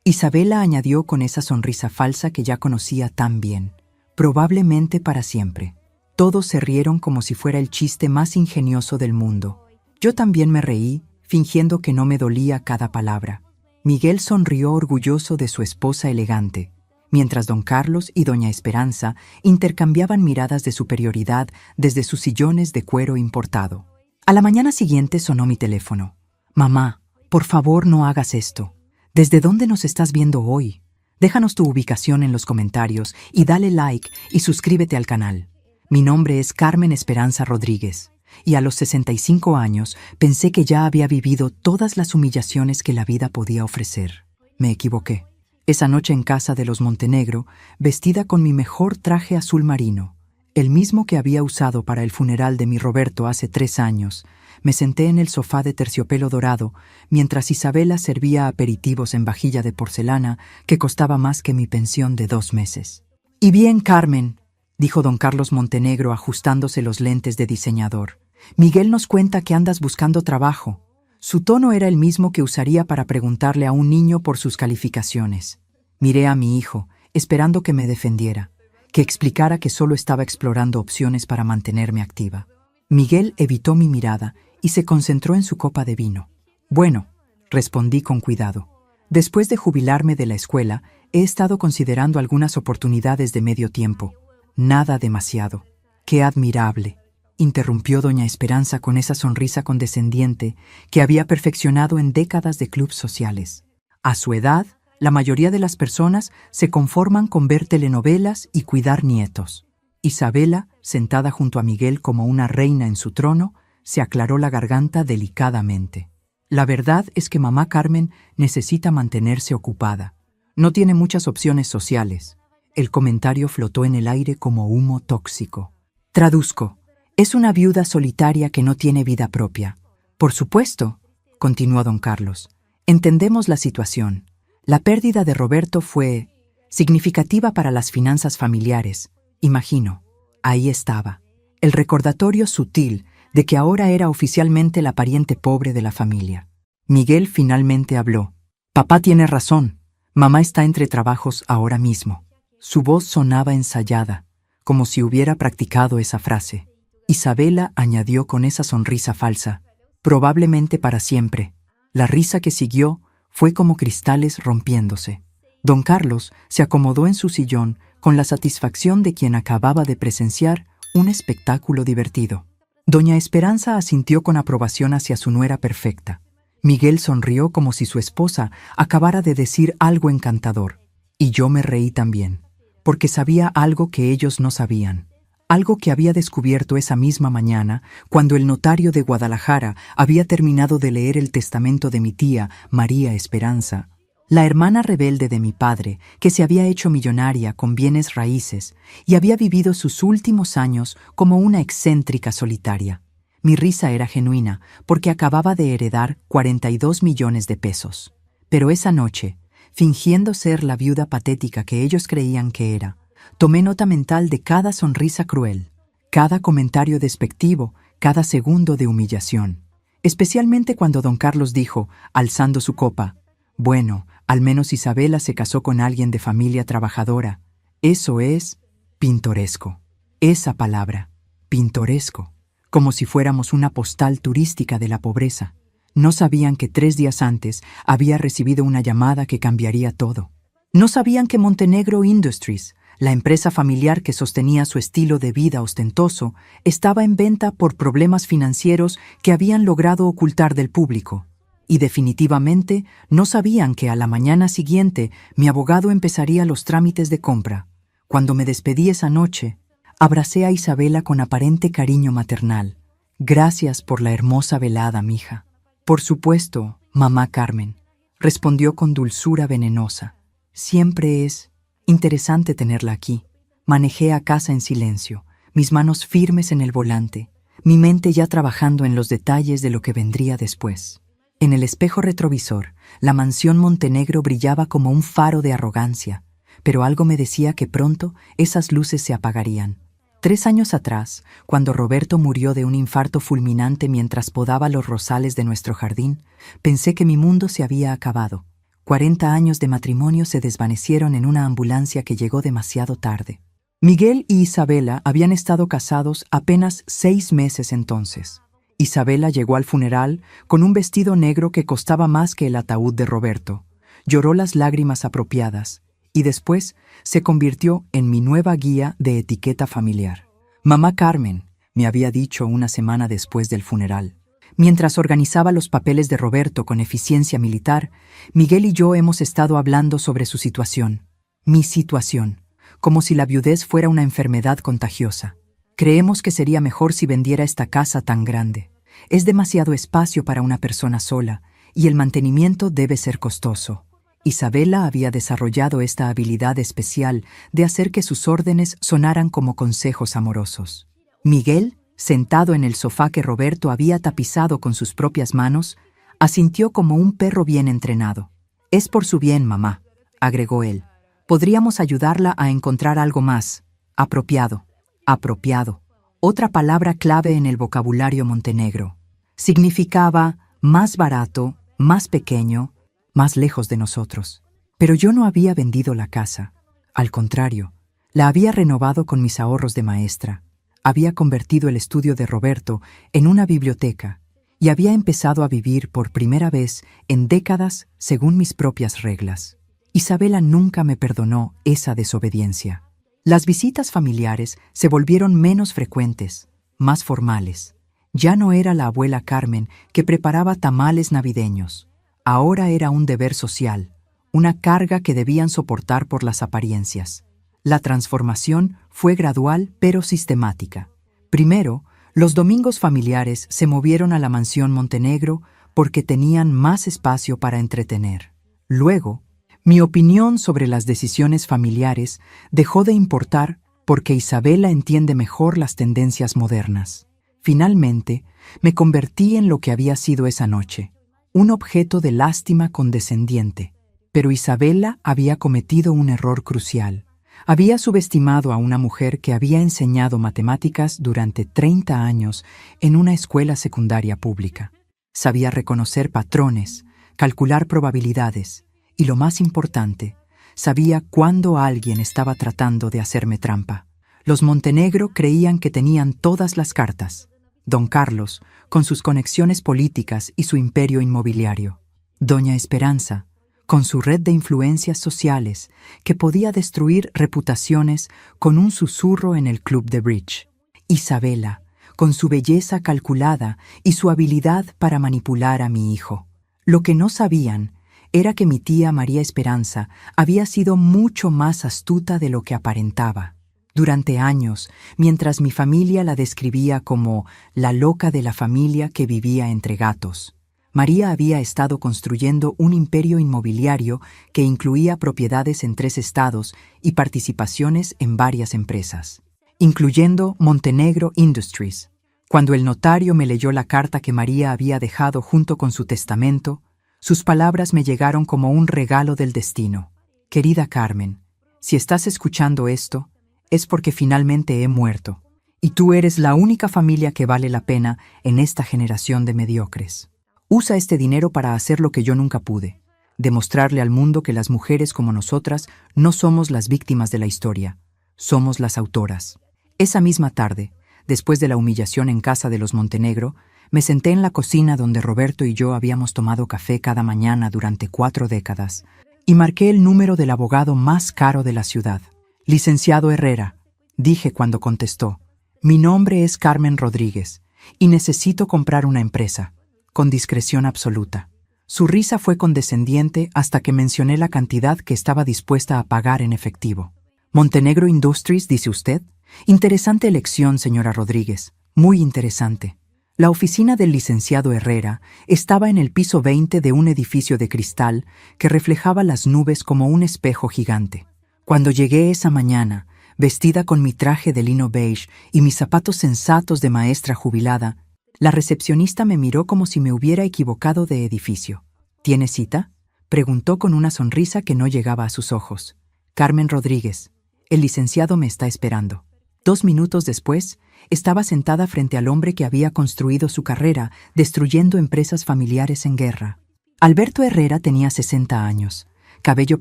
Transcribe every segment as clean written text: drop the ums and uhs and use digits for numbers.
Isabela añadió con esa sonrisa falsa que ya conocía tan bien. Probablemente para siempre. Todos se rieron como si fuera el chiste más ingenioso del mundo. Yo también me reí, fingiendo que no me dolía cada palabra. Miguel sonrió orgulloso de su esposa elegante, mientras don Carlos y doña Esperanza intercambiaban miradas de superioridad desde sus sillones de cuero importado. A la mañana siguiente sonó mi teléfono. «Mamá, por favor no hagas esto. ¿Desde dónde nos estás viendo hoy? Déjanos tu ubicación en los comentarios y dale like y suscríbete al canal. Mi nombre es Carmen Esperanza Rodríguez, y a los 65 años pensé que ya había vivido todas las humillaciones que la vida podía ofrecer. Me equivoqué. Esa noche en casa de los Montenegro, vestida con mi mejor traje azul marino, el mismo que había usado para el funeral de mi Roberto hace 3 años, me senté en el sofá de terciopelo dorado mientras Isabela servía aperitivos en vajilla de porcelana que costaba más que mi pensión de 2 meses. «Y bien, Carmen», dijo don Carlos Montenegro ajustándose los lentes de diseñador. «Miguel nos cuenta que andas buscando trabajo». Su tono era el mismo que usaría para preguntarle a un niño por sus calificaciones. Miré a mi hijo, esperando que me defendiera, que explicara que solo estaba explorando opciones para mantenerme activa. Miguel evitó mi mirada y se concentró en su copa de vino. «Bueno», respondí con cuidado. «Después de jubilarme de la escuela, he estado considerando algunas oportunidades de medio tiempo. Nada demasiado». «¡Qué admirable!», interrumpió doña Esperanza con esa sonrisa condescendiente que había perfeccionado en décadas de clubs sociales. A su edad, la mayoría de las personas se conforman con ver telenovelas y cuidar nietos. Isabela, sentada junto a Miguel como una reina en su trono, se aclaró la garganta delicadamente. «La verdad es que mamá Carmen necesita mantenerse ocupada. No tiene muchas opciones sociales». El comentario flotó en el aire como humo tóxico. Traduzco. «Es una viuda solitaria que no tiene vida propia». «Por supuesto», continuó don Carlos. «Entendemos la situación. La pérdida de Roberto fue significativa para las finanzas familiares. Imagino». Ahí estaba, el recordatorio sutil de que ahora era oficialmente la pariente pobre de la familia. Miguel finalmente habló. «Papá tiene razón. Mamá está entre trabajos ahora mismo». Su voz sonaba ensayada, como si hubiera practicado esa frase. Isabela añadió con esa sonrisa falsa, «probablemente para siempre». La risa que siguió fue como cristales rompiéndose. Don Carlos se acomodó en su sillón con la satisfacción de quien acababa de presenciar un espectáculo divertido. Doña Esperanza asintió con aprobación hacia su nuera perfecta. Miguel sonrió como si su esposa acabara de decir algo encantador. Y yo me reí también, porque sabía algo que ellos no sabían. Algo que había descubierto esa misma mañana, cuando el notario de Guadalajara había terminado de leer el testamento de mi tía, María Esperanza, la hermana rebelde de mi padre, que se había hecho millonaria con bienes raíces y había vivido sus últimos años como una excéntrica solitaria. Mi risa era genuina, porque acababa de heredar 42 millones de pesos. Pero esa noche, fingiendo ser la viuda patética que ellos creían que era, tomé nota mental de cada sonrisa cruel, cada comentario despectivo, cada segundo de humillación. Especialmente cuando don Carlos dijo, alzando su copa, «Bueno, al menos Isabela se casó con alguien de familia trabajadora. Eso es pintoresco». Esa palabra, pintoresco, como si fuéramos una postal turística de la pobreza. No sabían que 3 días antes había recibido una llamada que cambiaría todo. No sabían que Montenegro Industries, la empresa familiar que sostenía su estilo de vida ostentoso, estaba en venta por problemas financieros que habían logrado ocultar del público. Y definitivamente no sabían que a la mañana siguiente mi abogado empezaría los trámites de compra. Cuando me despedí esa noche, abracé a Isabela con aparente cariño maternal. «Gracias por la hermosa velada, mija». «Por supuesto, mamá Carmen», respondió con dulzura venenosa. «Siempre es interesante tenerla aquí». Manejé a casa en silencio, mis manos firmes en el volante, mi mente ya trabajando en los detalles de lo que vendría después. En el espejo retrovisor, la mansión Montenegro brillaba como un faro de arrogancia, pero algo me decía que pronto esas luces se apagarían. 3 años atrás, cuando Roberto murió de un infarto fulminante mientras podaba los rosales de nuestro jardín, pensé que mi mundo se había acabado. 40 años de matrimonio se desvanecieron en una ambulancia que llegó demasiado tarde. Miguel y Isabela habían estado casados apenas 6 meses entonces. Isabela llegó al funeral con un vestido negro que costaba más que el ataúd de Roberto. Lloró las lágrimas apropiadas y después se convirtió en mi nueva guía de etiqueta familiar. Mamá Carmen, me había dicho una semana después del funeral. Mientras organizaba los papeles de Roberto con eficiencia militar, Miguel y yo hemos estado hablando sobre su situación, mi situación, como si la viudez fuera una enfermedad contagiosa. Creemos que sería mejor si vendiera esta casa tan grande. Es demasiado espacio para una persona sola y el mantenimiento debe ser costoso. Isabela había desarrollado esta habilidad especial de hacer que sus órdenes sonaran como consejos amorosos. Miguel, sentado en el sofá que Roberto había tapizado con sus propias manos, asintió como un perro bien entrenado. «Es por su bien, mamá», agregó él. «Podríamos ayudarla a encontrar algo más. Apropiado. Apropiado. Otra palabra clave en el vocabulario montenegro. Significaba más barato, más pequeño, más lejos de nosotros. Pero yo no había vendido la casa. Al contrario, la había renovado con mis ahorros de maestra. Había convertido el estudio de Roberto en una biblioteca y había empezado a vivir por primera vez en décadas según mis propias reglas. Isabela nunca me perdonó esa desobediencia. Las visitas familiares se volvieron menos frecuentes, más formales. Ya no era la abuela Carmen que preparaba tamales navideños. Ahora era un deber social, una carga que debían soportar por las apariencias. La transformación fue gradual pero sistemática. Primero, los domingos familiares se movieron a la mansión Montenegro porque tenían más espacio para entretener. Luego, mi opinión sobre las decisiones familiares dejó de importar porque Isabela entiende mejor las tendencias modernas. Finalmente, me convertí en lo que había sido esa noche, un objeto de lástima condescendiente. Pero Isabela había cometido un error crucial. Había subestimado a una mujer que había enseñado matemáticas durante 30 años en una escuela secundaria pública. Sabía reconocer patrones, calcular probabilidades y, lo más importante, sabía cuándo alguien estaba tratando de hacerme trampa. Los Montenegro creían que tenían todas las cartas. Don Carlos, con sus conexiones políticas y su imperio inmobiliario. Doña Esperanza, con su red de influencias sociales que podía destruir reputaciones con un susurro en el club de bridge. Isabela, con su belleza calculada y su habilidad para manipular a mi hijo. Lo que no sabían era que mi tía María Esperanza había sido mucho más astuta de lo que aparentaba. Durante años, mientras mi familia la describía como la loca de la familia que vivía entre gatos, María había estado construyendo un imperio inmobiliario que incluía propiedades en 3 estados y participaciones en varias empresas, incluyendo Montenegro Industries. Cuando el notario me leyó la carta que María había dejado junto con su testamento, sus palabras me llegaron como un regalo del destino. Querida Carmen, si estás escuchando esto, es porque finalmente he muerto, y tú eres la única familia que vale la pena en esta generación de mediocres. Usa este dinero para hacer lo que yo nunca pude, demostrarle al mundo que las mujeres como nosotras no somos las víctimas de la historia, somos las autoras. Esa misma tarde, después de la humillación en casa de los Montenegro, me senté en la cocina donde Roberto y yo habíamos tomado café cada mañana durante 4 décadas, y marqué el número del abogado más caro de la ciudad. «Licenciado Herrera», dije cuando contestó, «mi nombre es Carmen Rodríguez y necesito comprar una empresa», con discreción absoluta. Su risa fue condescendiente hasta que mencioné la cantidad que estaba dispuesta a pagar en efectivo. «Montenegro Industries, dice usted. Interesante elección, señora Rodríguez, muy interesante». La oficina del licenciado Herrera estaba en el piso 20 de un edificio de cristal que reflejaba las nubes como un espejo gigante. Cuando llegué esa mañana, vestida con mi traje de lino beige y mis zapatos sensatos de maestra jubilada, la recepcionista me miró como si me hubiera equivocado de edificio. «¿Tiene cita?», preguntó con una sonrisa que no llegaba a sus ojos. «Carmen Rodríguez, el licenciado me está esperando». 2 minutos después, estaba sentada frente al hombre que había construido su carrera destruyendo empresas familiares en guerra. Alberto Herrera tenía 60 años, cabello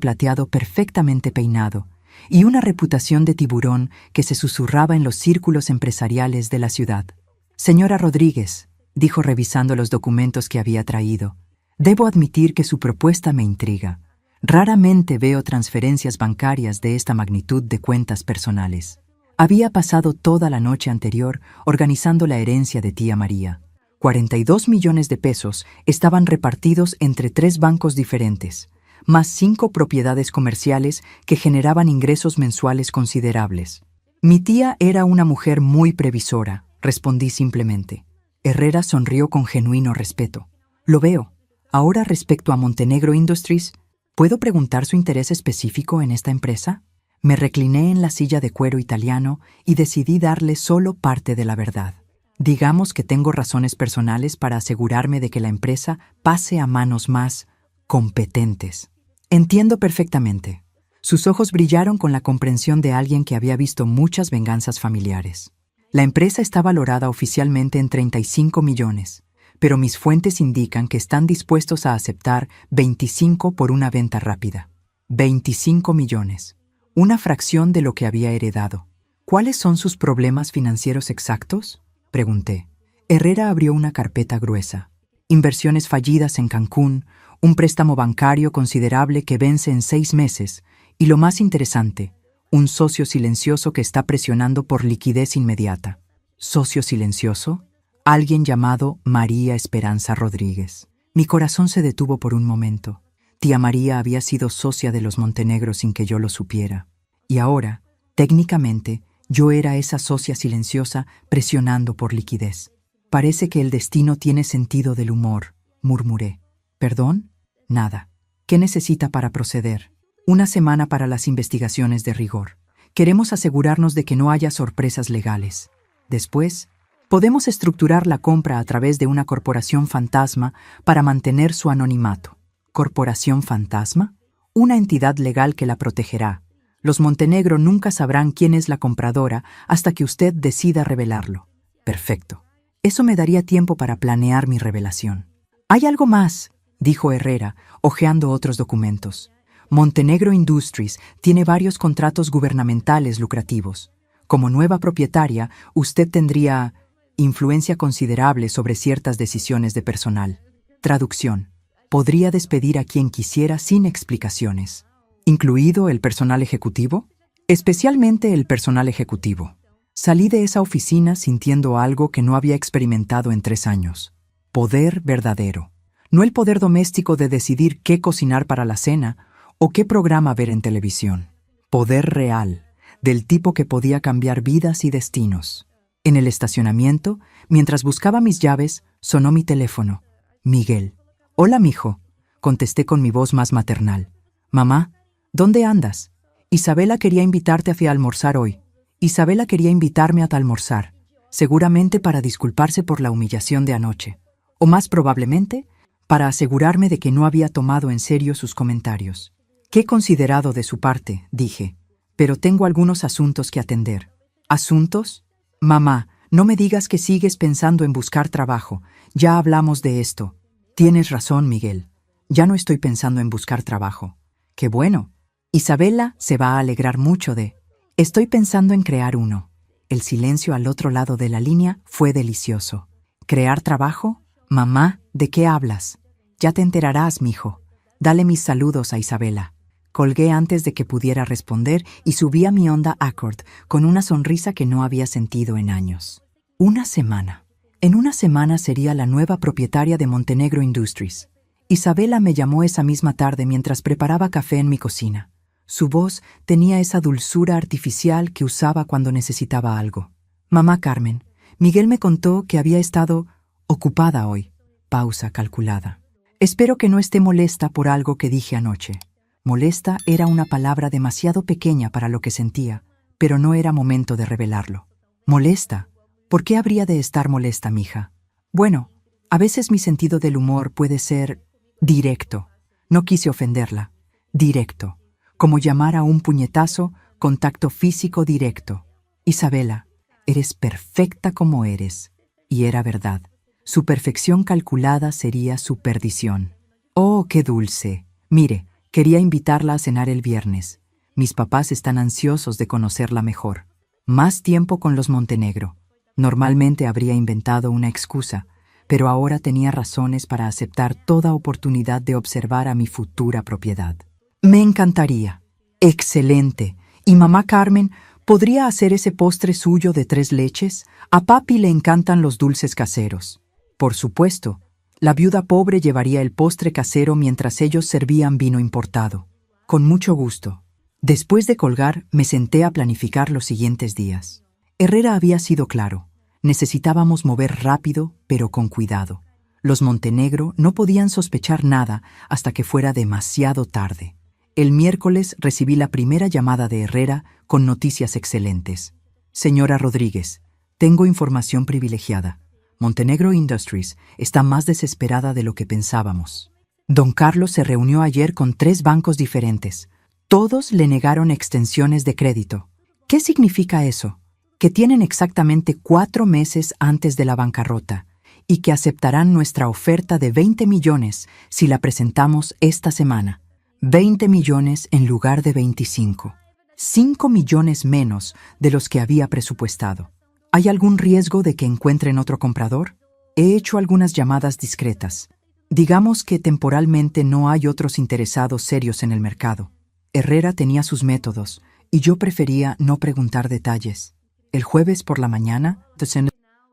plateado perfectamente peinado, y una reputación de tiburón que se susurraba en los círculos empresariales de la ciudad. «Señora Rodríguez», dijo revisando los documentos que había traído, «debo admitir que su propuesta me intriga. Raramente veo transferencias bancarias de esta magnitud de cuentas personales». Había pasado toda la noche anterior organizando la herencia de tía María. 42 millones de pesos estaban repartidos entre 3 bancos diferentes, más 5 propiedades comerciales que generaban ingresos mensuales considerables. «Mi tía era una mujer muy previsora», respondí simplemente. Herrera sonrió con genuino respeto. «Lo veo. Ahora, respecto a Montenegro Industries, ¿puedo preguntar su interés específico en esta empresa?» Me recliné en la silla de cuero italiano y decidí darle solo parte de la verdad. Digamos que tengo razones personales para asegurarme de que la empresa pase a manos más competentes. Entiendo perfectamente. Sus ojos brillaron con la comprensión de alguien que había visto muchas venganzas familiares. La empresa está valorada oficialmente en 35 millones, pero mis fuentes indican que están dispuestos a aceptar 25 por una venta rápida. 25 millones. Una fracción de lo que había heredado. ¿Cuáles son sus problemas financieros exactos?, pregunté. Herrera abrió una carpeta gruesa. Inversiones fallidas en Cancún, un préstamo bancario considerable que vence en 6 meses y, lo más interesante, un socio silencioso que está presionando por liquidez inmediata. ¿Socio silencioso? Alguien llamado María Esperanza Rodríguez. Mi corazón se detuvo por un momento. Tía María había sido socia de los Montenegro sin que yo lo supiera. Y ahora, técnicamente, yo era esa socia silenciosa presionando por liquidez. Parece que el destino tiene sentido del humor, murmuré. ¿Perdón? Nada. ¿Qué necesita para proceder? 1 semana para las investigaciones de rigor. Queremos asegurarnos de que no haya sorpresas legales. Después, podemos estructurar la compra a través de una corporación fantasma para mantener su anonimato. ¿Corporación fantasma? Una entidad legal que la protegerá. Los Montenegro nunca sabrán quién es la compradora hasta que usted decida revelarlo. Perfecto. Eso me daría tiempo para planear mi revelación. «Hay algo más», dijo Herrera, hojeando otros documentos. «Montenegro Industries tiene varios contratos gubernamentales lucrativos. Como nueva propietaria, usted tendría influencia considerable sobre ciertas decisiones de personal. Traducción. Podría despedir a quien quisiera sin explicaciones. ¿Incluido el personal ejecutivo? Especialmente el personal ejecutivo». Salí de esa oficina sintiendo algo que no había experimentado en 3 años. Poder verdadero. No el poder doméstico de decidir qué cocinar para la cena o qué programa ver en televisión. Poder real, del tipo que podía cambiar vidas y destinos. En el estacionamiento, mientras buscaba mis llaves, sonó mi teléfono. Miguel. «Hola, mijo», contesté con mi voz más maternal. «Mamá, ¿dónde andas? Isabela quería invitarte a almorzar hoy». Isabela quería invitarme a almorzar, seguramente para disculparse por la humillación de anoche, o más probablemente, para asegurarme de que no había tomado en serio sus comentarios. «Qué considerado de su parte», dije, «pero tengo algunos asuntos que atender». «¿Asuntos? Mamá, no me digas que sigues pensando en buscar trabajo. Ya hablamos de esto». «Tienes razón, Miguel. Ya no estoy pensando en buscar trabajo». «Qué bueno. Isabela se va a alegrar mucho de...» «Estoy pensando en crear uno». El silencio al otro lado de la línea fue delicioso. «¿Crear trabajo? Mamá, ¿de qué hablas?» «Ya te enterarás, mijo. Dale mis saludos a Isabela». Colgué antes de que pudiera responder y subí a mi Honda Accord con una sonrisa que no había sentido en años. 1 semana. En 1 semana sería la nueva propietaria de Montenegro Industries. Isabela me llamó esa misma tarde mientras preparaba café en mi cocina. Su voz tenía esa dulzura artificial que usaba cuando necesitaba algo. «Mamá Carmen, Miguel me contó que había estado ocupada hoy». Pausa calculada. «Espero que no esté molesta por algo que dije anoche». Molesta era una palabra demasiado pequeña para lo que sentía, pero no era momento de revelarlo. «¿Molesta? ¿Por qué habría de estar molesta, mija?» «Bueno, a veces mi sentido del humor puede ser directo». No quise ofenderla. «Directo. Como llamar a un puñetazo, contacto físico directo». «Isabela, eres perfecta como eres». Y era verdad. Su perfección calculada sería su perdición. Oh, qué dulce. Mire, quería invitarla a cenar el viernes. Mis papás están ansiosos de conocerla mejor. Más tiempo con los Montenegro. Normalmente habría inventado una excusa, pero ahora tenía razones para aceptar toda oportunidad de observar a mi futura propiedad. Me encantaría. Excelente. ¿Y mamá Carmen podría hacer ese postre suyo de 3 leches? A papi le encantan los dulces caseros. Por supuesto. La viuda pobre llevaría el postre casero mientras ellos servían vino importado. Con mucho gusto. Después de colgar, me senté a planificar los siguientes días. Herrera había sido claro. Necesitábamos mover rápido, pero con cuidado. Los Montenegro no podían sospechar nada hasta que fuera demasiado tarde. El miércoles recibí la primera llamada de Herrera con noticias excelentes. Señora Rodríguez, tengo información privilegiada. Montenegro Industries está más desesperada de lo que pensábamos. Don Carlos se reunió ayer con 3 bancos diferentes. Todos le negaron extensiones de crédito. ¿Qué significa eso? Que tienen exactamente 4 meses antes de la bancarrota y que aceptarán nuestra oferta de 20 millones si la presentamos esta semana. 20 millones en lugar de 25. 5 millones menos de los que había presupuestado. ¿Hay algún riesgo de que encuentren otro comprador? He hecho algunas llamadas discretas. Digamos que temporalmente no hay otros interesados serios en el mercado. Herrera tenía sus métodos y yo prefería no preguntar detalles. El jueves por la mañana,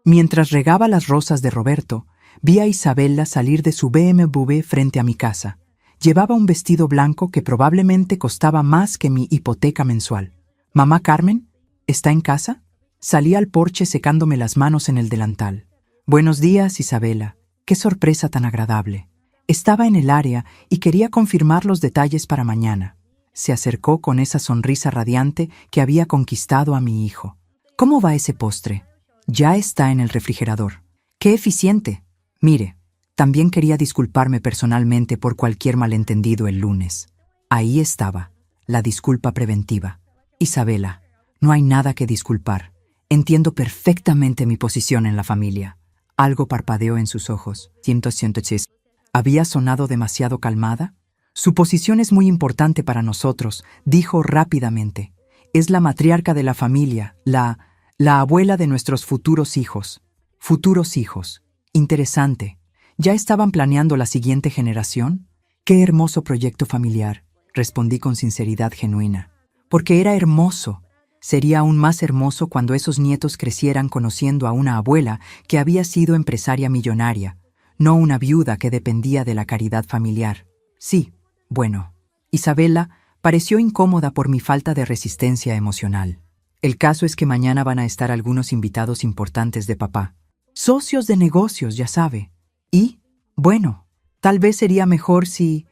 mientras regaba las rosas de Roberto, vi a Isabela salir de su BMW frente a mi casa. Llevaba un vestido blanco que probablemente costaba más que mi hipoteca mensual. ¿Mamá Carmen? ¿Está en casa? Salí al porche secándome las manos en el delantal. Buenos días, Isabela. Qué sorpresa tan agradable. Estaba en el área y quería confirmar los detalles para mañana. Se acercó con esa sonrisa radiante que había conquistado a mi hijo. ¿Cómo va ese postre? Ya está en el refrigerador. ¡Qué eficiente! Mire, también quería disculparme personalmente por cualquier malentendido el lunes. Ahí estaba, la disculpa preventiva. Isabela, no hay nada que disculpar. Entiendo perfectamente mi posición en la familia. Algo parpadeó en sus ojos. ¿Había sonado demasiado calmada? Su posición es muy importante para nosotros, dijo rápidamente. Es la matriarca de la familia, la abuela de nuestros futuros hijos. Futuros hijos. Interesante. ¿Ya estaban planeando la siguiente generación? ¡Qué hermoso proyecto familiar!, respondí con sinceridad genuina. Porque era hermoso. Sería aún más hermoso cuando esos nietos crecieran conociendo a una abuela que había sido empresaria millonaria, no una viuda que dependía de la caridad familiar. Sí, bueno. Isabela pareció incómoda por mi falta de resistencia emocional. El caso es que mañana van a estar algunos invitados importantes de papá. Socios de negocios, ya sabe. Y, bueno, tal vez sería mejor si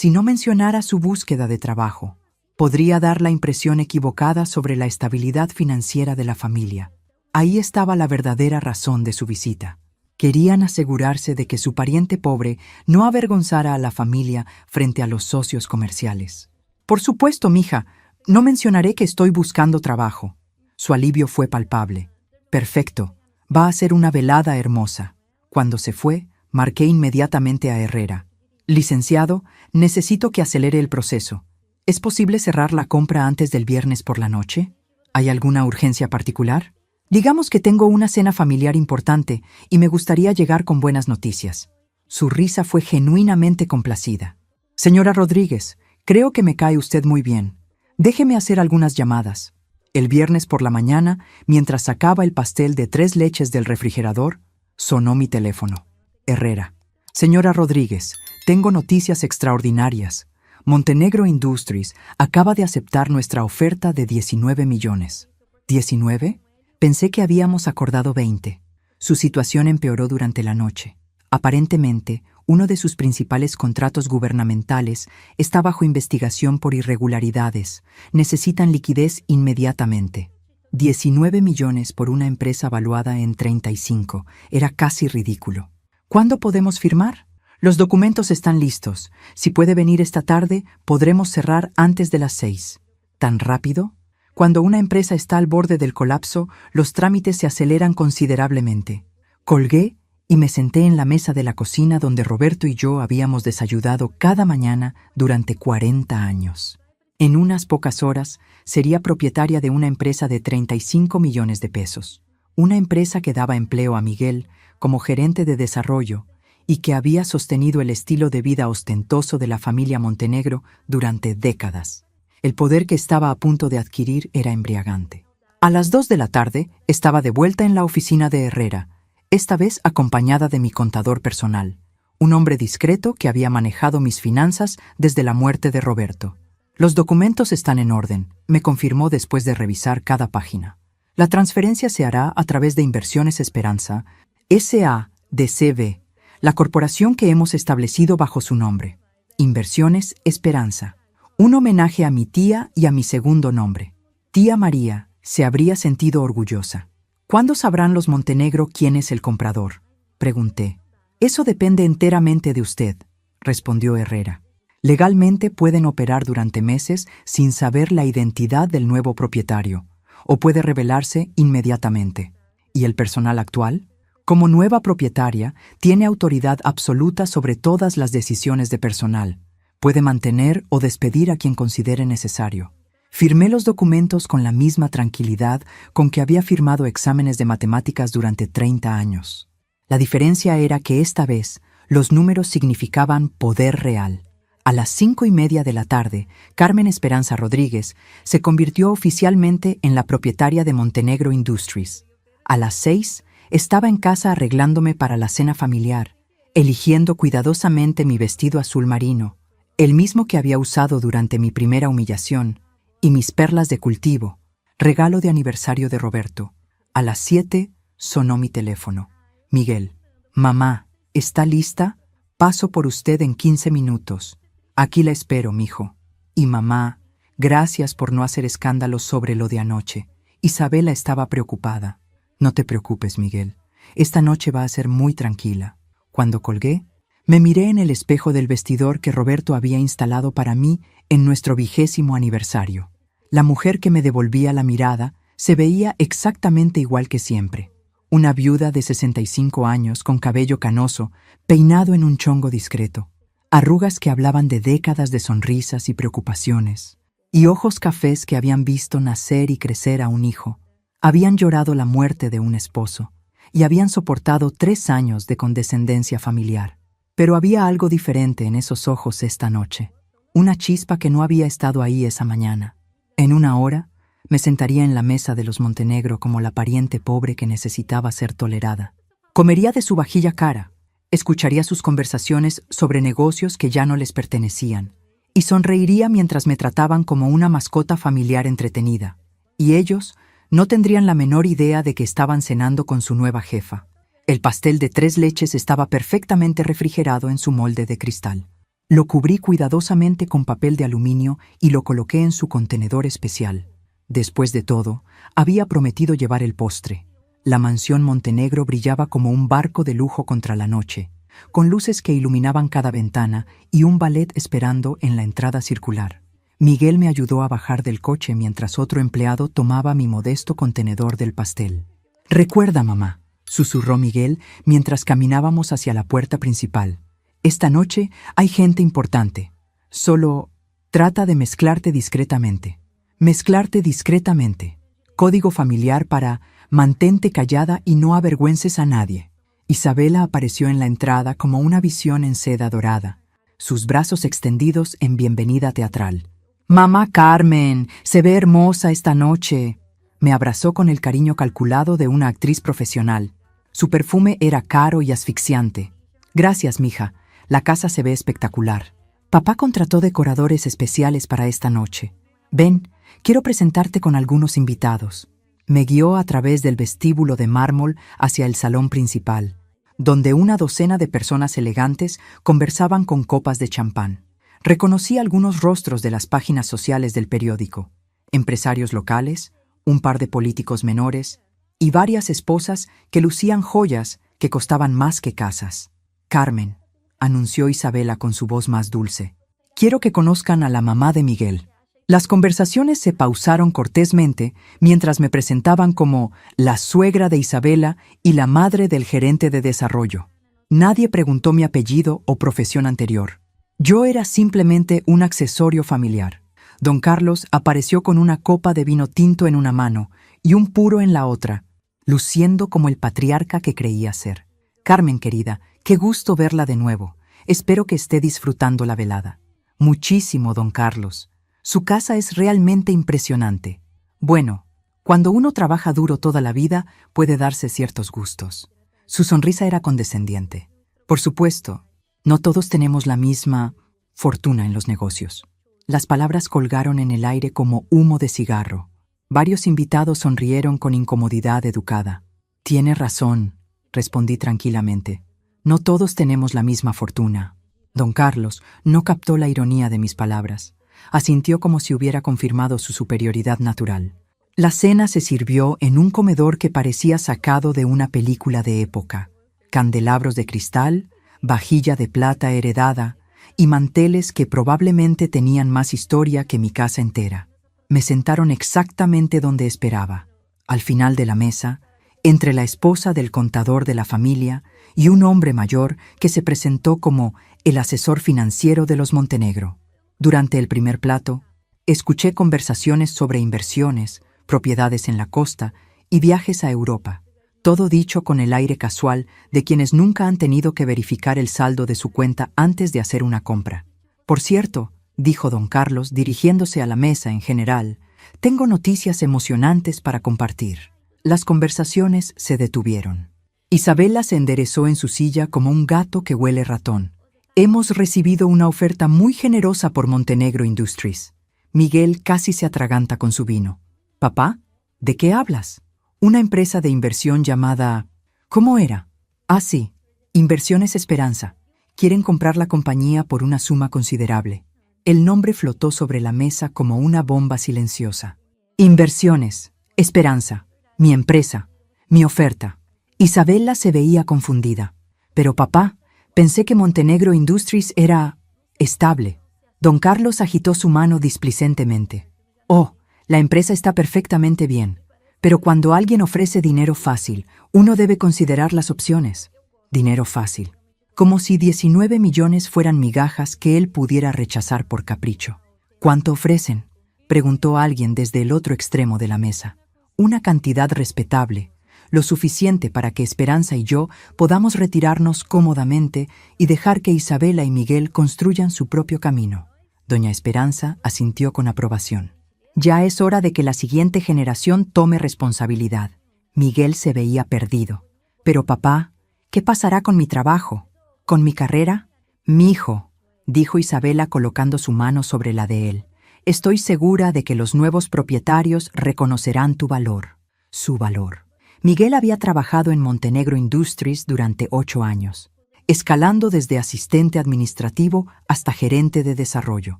no mencionara su búsqueda de trabajo. Podría dar la impresión equivocada sobre la estabilidad financiera de la familia. Ahí estaba la verdadera razón de su visita. Querían asegurarse de que su pariente pobre no avergonzara a la familia frente a los socios comerciales. Por supuesto, mija, no mencionaré que estoy buscando trabajo. Su alivio fue palpable. Perfecto, va a ser una velada hermosa. Cuando se fue, marqué inmediatamente a Herrera. Licenciado, necesito que acelere el proceso. ¿Es posible cerrar la compra antes del viernes por la noche? ¿Hay alguna urgencia particular? Digamos que tengo una cena familiar importante y me gustaría llegar con buenas noticias. Su risa fue genuinamente complacida. Señora Rodríguez, creo que me cae usted muy bien. Déjeme hacer algunas llamadas. El viernes por la mañana, mientras sacaba el pastel de 3 leches del refrigerador, sonó mi teléfono. Herrera. Señora Rodríguez, tengo noticias extraordinarias. Montenegro Industries acaba de aceptar nuestra oferta de 19 millones. ¿19? Pensé que habíamos acordado 20. Su situación empeoró durante la noche. Aparentemente, uno de sus principales contratos gubernamentales está bajo investigación por irregularidades. Necesitan liquidez inmediatamente. 19 millones por una empresa valuada en 35. Era casi ridículo. ¿Cuándo podemos firmar? Los documentos están listos. Si puede venir esta tarde, podremos cerrar antes de las 6. ¿Tan rápido? Cuando una empresa está al borde del colapso, los trámites se aceleran considerablemente. Colgué y me senté en la mesa de la cocina donde Roberto y yo habíamos desayunado cada mañana durante 40 años. En unas pocas horas sería propietaria de una empresa de 35 millones de pesos, una empresa que daba empleo a Miguel como gerente de desarrollo y que había sostenido el estilo de vida ostentoso de la familia Montenegro durante décadas. El poder que estaba a punto de adquirir era embriagante. A las 2 de la tarde estaba de vuelta en la oficina de Herrera, esta vez acompañada de mi contador personal, un hombre discreto que había manejado mis finanzas desde la muerte de Roberto. Los documentos están en orden, me confirmó después de revisar cada página. La transferencia se hará a través de Inversiones Esperanza, S.A.D.C.V., la corporación que hemos establecido bajo su nombre. Inversiones Esperanza. Un homenaje a mi tía y a mi segundo nombre. Tía María se habría sentido orgullosa. ¿Cuándo sabrán los Montenegro quién es el comprador?, pregunté. Eso depende enteramente de usted, respondió Herrera. Legalmente pueden operar durante meses sin saber la identidad del nuevo propietario, o puede revelarse inmediatamente. ¿Y el personal actual? Como nueva propietaria, tiene autoridad absoluta sobre todas las decisiones de personal. Puede mantener o despedir a quien considere necesario. Firmé los documentos con la misma tranquilidad con que había firmado exámenes de matemáticas durante 30 años. La diferencia era que esta vez los números significaban poder real. A las 5:30 de la tarde, Carmen Esperanza Rodríguez se convirtió oficialmente en la propietaria de Montenegro Industries. A las 6 estaba en casa arreglándome para la cena familiar, eligiendo cuidadosamente mi vestido azul marino, el mismo que había usado durante mi primera humillación, y mis perlas de cultivo, regalo de aniversario de Roberto. A las 7 sonó mi teléfono. Miguel: mamá, ¿está lista? Paso por usted en 15 minutos. Aquí la espero, mijo. Y mamá, gracias por no hacer escándalo sobre lo de anoche. Isabela estaba preocupada. No te preocupes, Miguel. Esta noche va a ser muy tranquila. Cuando colgué, me miré en el espejo del vestidor que Roberto había instalado para mí en nuestro 20º aniversario. La mujer que me devolvía la mirada se veía exactamente igual que siempre. Una viuda de 65 años con cabello canoso, peinado en un chongo discreto. Arrugas que hablaban de décadas de sonrisas y preocupaciones. Y ojos cafés que habían visto nacer y crecer a un hijo. Habían llorado la muerte de un esposo y habían soportado 3 años de condescendencia familiar. Pero había algo diferente en esos ojos esta noche. Una chispa que no había estado ahí esa mañana. En una hora, me sentaría en la mesa de los Montenegro como la pariente pobre que necesitaba ser tolerada. Comería de su vajilla cara, escucharía sus conversaciones sobre negocios que ya no les pertenecían, y sonreiría mientras me trataban como una mascota familiar entretenida. Y ellos no tendrían la menor idea de que estaban cenando con su nueva jefa. El pastel de 3 leches estaba perfectamente refrigerado en su molde de cristal. Lo cubrí cuidadosamente con papel de aluminio y lo coloqué en su contenedor especial. Después de todo, había prometido llevar el postre. La mansión Montenegro brillaba como un barco de lujo contra la noche, con luces que iluminaban cada ventana y un ballet esperando en la entrada circular. Miguel me ayudó a bajar del coche mientras otro empleado tomaba mi modesto contenedor del pastel. «Recuerda, mamá», susurró Miguel mientras caminábamos hacia la puerta principal. «Esta noche hay gente importante. Solo trata de mezclarte discretamente. Mezclarte discretamente. Código familiar para mantente callada y no avergüences a nadie». Isabela apareció en la entrada como una visión en seda dorada, sus brazos extendidos en bienvenida teatral. «Mamá Carmen, se ve hermosa esta noche». Me abrazó con el cariño calculado de una actriz profesional. Su perfume era caro y asfixiante. «Gracias, mija. La casa se ve espectacular. Papá contrató decoradores especiales para esta noche. Ven, quiero presentarte con algunos invitados». Me guió a través del vestíbulo de mármol hacia el salón principal, donde una docena de personas elegantes conversaban con copas de champán. Reconocí algunos rostros de las páginas sociales del periódico, empresarios locales, un par de políticos menores y varias esposas que lucían joyas que costaban más que casas. «Carmen», anunció Isabela con su voz más dulce, «quiero que conozcan a la mamá de Miguel». Las conversaciones se pausaron cortésmente mientras me presentaban como la suegra de Isabela y la madre del gerente de desarrollo. Nadie preguntó mi apellido o profesión anterior. Yo era simplemente un accesorio familiar. Don Carlos apareció con una copa de vino tinto en una mano y un puro en la otra, luciendo como el patriarca que creía ser. Carmen, querida, qué gusto verla de nuevo. Espero que esté disfrutando la velada. Muchísimo, don Carlos. Su casa es realmente impresionante. Bueno, cuando uno trabaja duro toda la vida, puede darse ciertos gustos. Su sonrisa era condescendiente. Por supuesto, no todos tenemos la misma fortuna en los negocios. Las palabras colgaron en el aire como humo de cigarro. Varios invitados sonrieron con incomodidad educada. Tiene razón, respondí tranquilamente. No todos tenemos la misma fortuna. Don Carlos no captó la ironía de mis palabras. Asintió como si hubiera confirmado su superioridad natural. La cena se sirvió en un comedor que parecía sacado de una película de época. Candelabros de cristal, vajilla de plata heredada y manteles que probablemente tenían más historia que mi casa entera. Me sentaron exactamente donde esperaba, al final de la mesa, entre la esposa del contador de la familia y un hombre mayor que se presentó como el asesor financiero de los Montenegro. Durante el primer plato, escuché conversaciones sobre inversiones, propiedades en la costa y viajes a Europa, todo dicho con el aire casual de quienes nunca han tenido que verificar el saldo de su cuenta antes de hacer una compra. Por cierto, dijo don Carlos dirigiéndose a la mesa en general, tengo noticias emocionantes para compartir. Las conversaciones se detuvieron. Isabela se enderezó en su silla como un gato que huele ratón. Hemos recibido una oferta muy generosa por Montenegro Industries. Miguel casi se atraganta con su vino. ¿Papá? ¿De qué hablas? Una empresa de inversión llamada... ¿Cómo era? Ah, sí. Inversiones Esperanza. Quieren comprar la compañía por una suma considerable. El nombre flotó sobre la mesa como una bomba silenciosa. Inversiones Esperanza. Mi empresa. Mi oferta. Isabela se veía confundida. Pero papá, pensé que Montenegro Industries era... estable. Don Carlos agitó su mano displicentemente. Oh, la empresa está perfectamente bien. Pero cuando alguien ofrece dinero fácil, uno debe considerar las opciones. Dinero fácil. Como si 19 millones fueran migajas que él pudiera rechazar por capricho. ¿Cuánto ofrecen?, preguntó alguien desde el otro extremo de la mesa. Una cantidad respetable, lo suficiente para que Esperanza y yo podamos retirarnos cómodamente y dejar que Isabela y Miguel construyan su propio camino. Doña Esperanza asintió con aprobación. Ya es hora de que la siguiente generación tome responsabilidad. Miguel se veía perdido. Pero papá, ¿qué pasará con mi trabajo? ¿Con mi carrera? Mijo, dijo Isabela colocando su mano sobre la de él. Estoy segura de que los nuevos propietarios reconocerán tu valor. Su valor. Miguel había trabajado en Montenegro Industries durante 8 años, escalando desde asistente administrativo hasta gerente de desarrollo.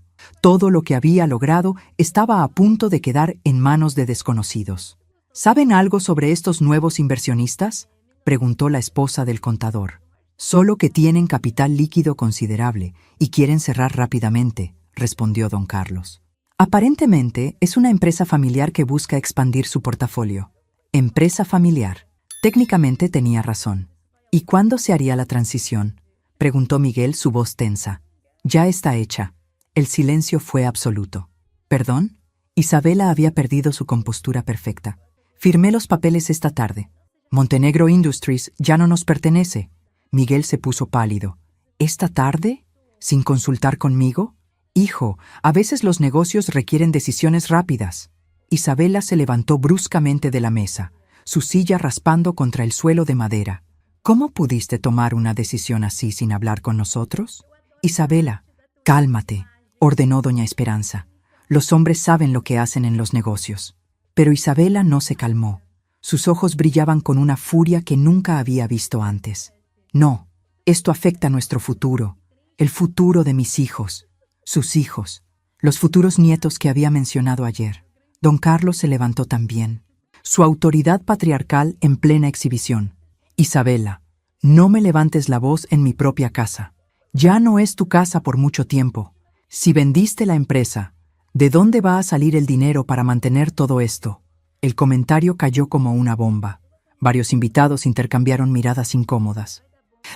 Todo lo que había logrado estaba a punto de quedar en manos de desconocidos. ¿Saben algo sobre estos nuevos inversionistas?, preguntó la esposa del contador. Solo que tienen capital líquido considerable y quieren cerrar rápidamente, respondió don Carlos. Aparentemente es una empresa familiar que busca expandir su portafolio. Empresa familiar. Técnicamente tenía razón. ¿Y cuándo se haría la transición?, preguntó Miguel, su voz tensa. Ya está hecha. El silencio fue absoluto. ¿Perdón? Isabela había perdido su compostura perfecta. Firmé los papeles esta tarde. Montenegro Industries ya no nos pertenece. Miguel se puso pálido. ¿Esta tarde? ¿Sin consultar conmigo? Hijo, a veces los negocios requieren decisiones rápidas. Isabela se levantó bruscamente de la mesa, su silla raspando contra el suelo de madera. ¿Cómo pudiste tomar una decisión así sin hablar con nosotros? Isabela, cálmate, ordenó doña Esperanza. Los hombres saben lo que hacen en los negocios. Pero Isabela no se calmó. Sus ojos brillaban con una furia que nunca había visto antes. No, esto afecta nuestro futuro, el futuro de mis hijos, sus hijos, los futuros nietos que había mencionado ayer. Don Carlos se levantó también, su autoridad patriarcal en plena exhibición. Isabela, no me levantes la voz en mi propia casa. Ya no es tu casa por mucho tiempo. Si vendiste la empresa, ¿De dónde va a salir el dinero para mantener todo esto? El comentario cayó como una bomba. Varios invitados intercambiaron miradas incómodas.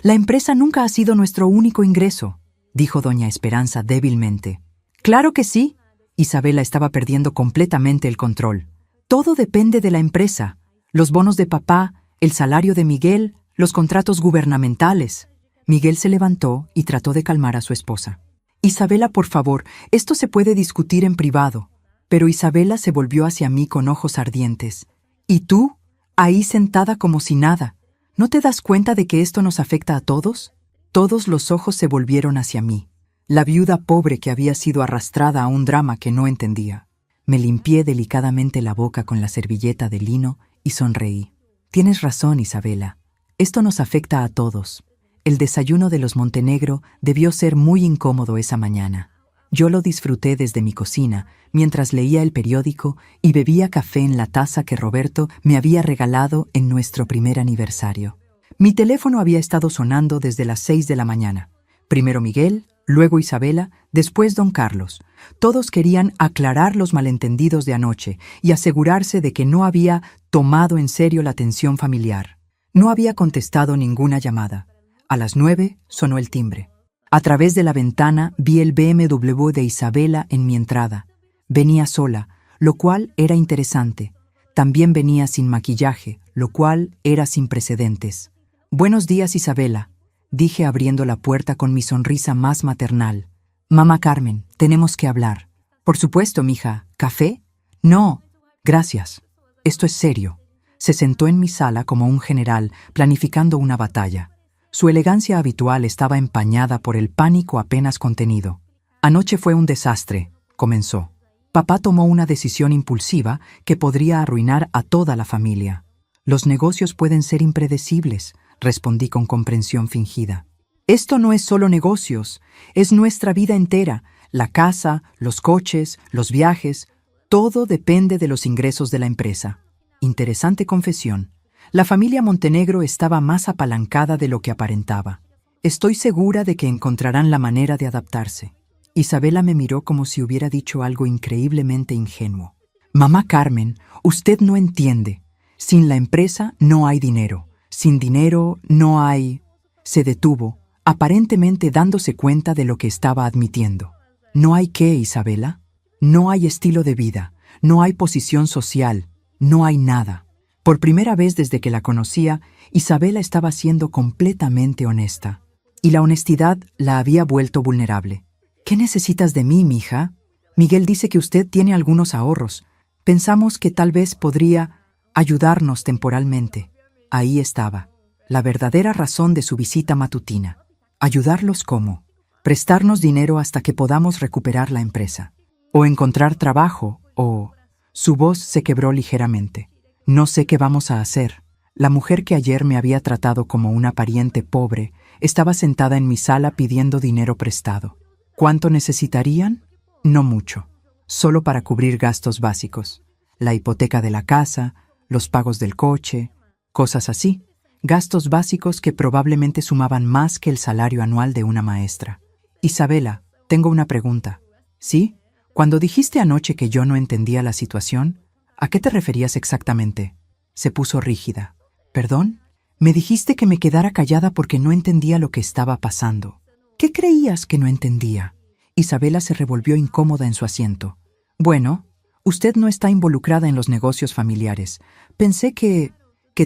La empresa nunca ha sido nuestro único ingreso, dijo doña Esperanza débilmente. Claro que sí. Isabela estaba perdiendo completamente el control. Todo depende de la empresa. Los bonos de papá, el salario de Miguel, los contratos gubernamentales. Miguel se levantó y trató de calmar a su esposa. Isabela, por favor, esto se puede discutir en privado. Pero Isabela se volvió hacia mí con ojos ardientes. ¿Y tú? Ahí sentada como si nada. ¿No te das cuenta de que esto nos afecta a todos? Todos los ojos se volvieron hacia mí. La viuda pobre que había sido arrastrada a un drama que no entendía. Me limpié delicadamente la boca con la servilleta de lino y sonreí. Tienes razón, Isabela. Esto nos afecta a todos. El desayuno de los Montenegro debió ser muy incómodo esa mañana. Yo lo disfruté desde mi cocina, mientras leía el periódico y bebía café en la taza que Roberto me había regalado en nuestro primer aniversario. Mi teléfono había estado sonando desde las 6 de la mañana. Primero Miguel, luego Isabela, después don Carlos. Todos querían aclarar los malentendidos de anoche y asegurarse de que no había tomado en serio la tensión familiar. No había contestado ninguna llamada. A las 9 sonó el timbre. A través de la ventana vi el BMW de Isabela en mi entrada. Venía sola, lo cual era interesante. También venía sin maquillaje, lo cual era sin precedentes. «Buenos días, Isabela», dije abriendo la puerta con mi sonrisa más maternal. «Mamá Carmen, tenemos que hablar». «Por supuesto, mija. ¿Café?» «No, gracias. Esto es serio». Se sentó en mi sala como un general planificando una batalla. Su elegancia habitual estaba empañada por el pánico apenas contenido. «Anoche fue un desastre», comenzó. «Papá tomó una decisión impulsiva que podría arruinar a toda la familia». «Los negocios pueden ser impredecibles», respondí con comprensión fingida. «Esto no es solo negocios, es nuestra vida entera. La casa, los coches, los viajes, todo depende de los ingresos de la empresa». Interesante confesión. La familia Montenegro estaba más apalancada de lo que aparentaba. Estoy segura de que encontrarán la manera de adaptarse. Isabela me miró como si hubiera dicho algo increíblemente ingenuo. «Mamá Carmen, usted no entiende. Sin la empresa no hay dinero. Sin dinero no hay...» Se detuvo, aparentemente dándose cuenta de lo que estaba admitiendo. «¿No hay qué, Isabela? No hay estilo de vida, no hay posición social, no hay nada». Por primera vez desde que la conocía, Isabela estaba siendo completamente honesta. Y la honestidad la había vuelto vulnerable. «¿Qué necesitas de mí, mija? Miguel dice que usted tiene algunos ahorros. Pensamos que tal vez podría ayudarnos temporalmente». Ahí estaba, la verdadera razón de su visita matutina. ¿Ayudarlos cómo? Prestarnos dinero hasta que podamos recuperar la empresa. O encontrar trabajo, o... Su voz se quebró ligeramente. «No sé qué vamos a hacer». La mujer que ayer me había tratado como una pariente pobre estaba sentada en mi sala pidiendo dinero prestado. ¿Cuánto necesitarían? No mucho. Solo para cubrir gastos básicos. La hipoteca de la casa, los pagos del coche, cosas así. Gastos básicos que probablemente sumaban más que el salario anual de una maestra. «Isabela, tengo una pregunta». «¿Sí? Cuando dijiste anoche que yo no entendía la situación, ¿a qué te referías exactamente?». Se puso rígida. «¿Perdón? Me dijiste que me quedara callada porque no entendía lo que estaba pasando. ¿Qué creías que no entendía?». Isabela se revolvió incómoda en su asiento. «Bueno, usted no está involucrada en los negocios familiares. Pensé que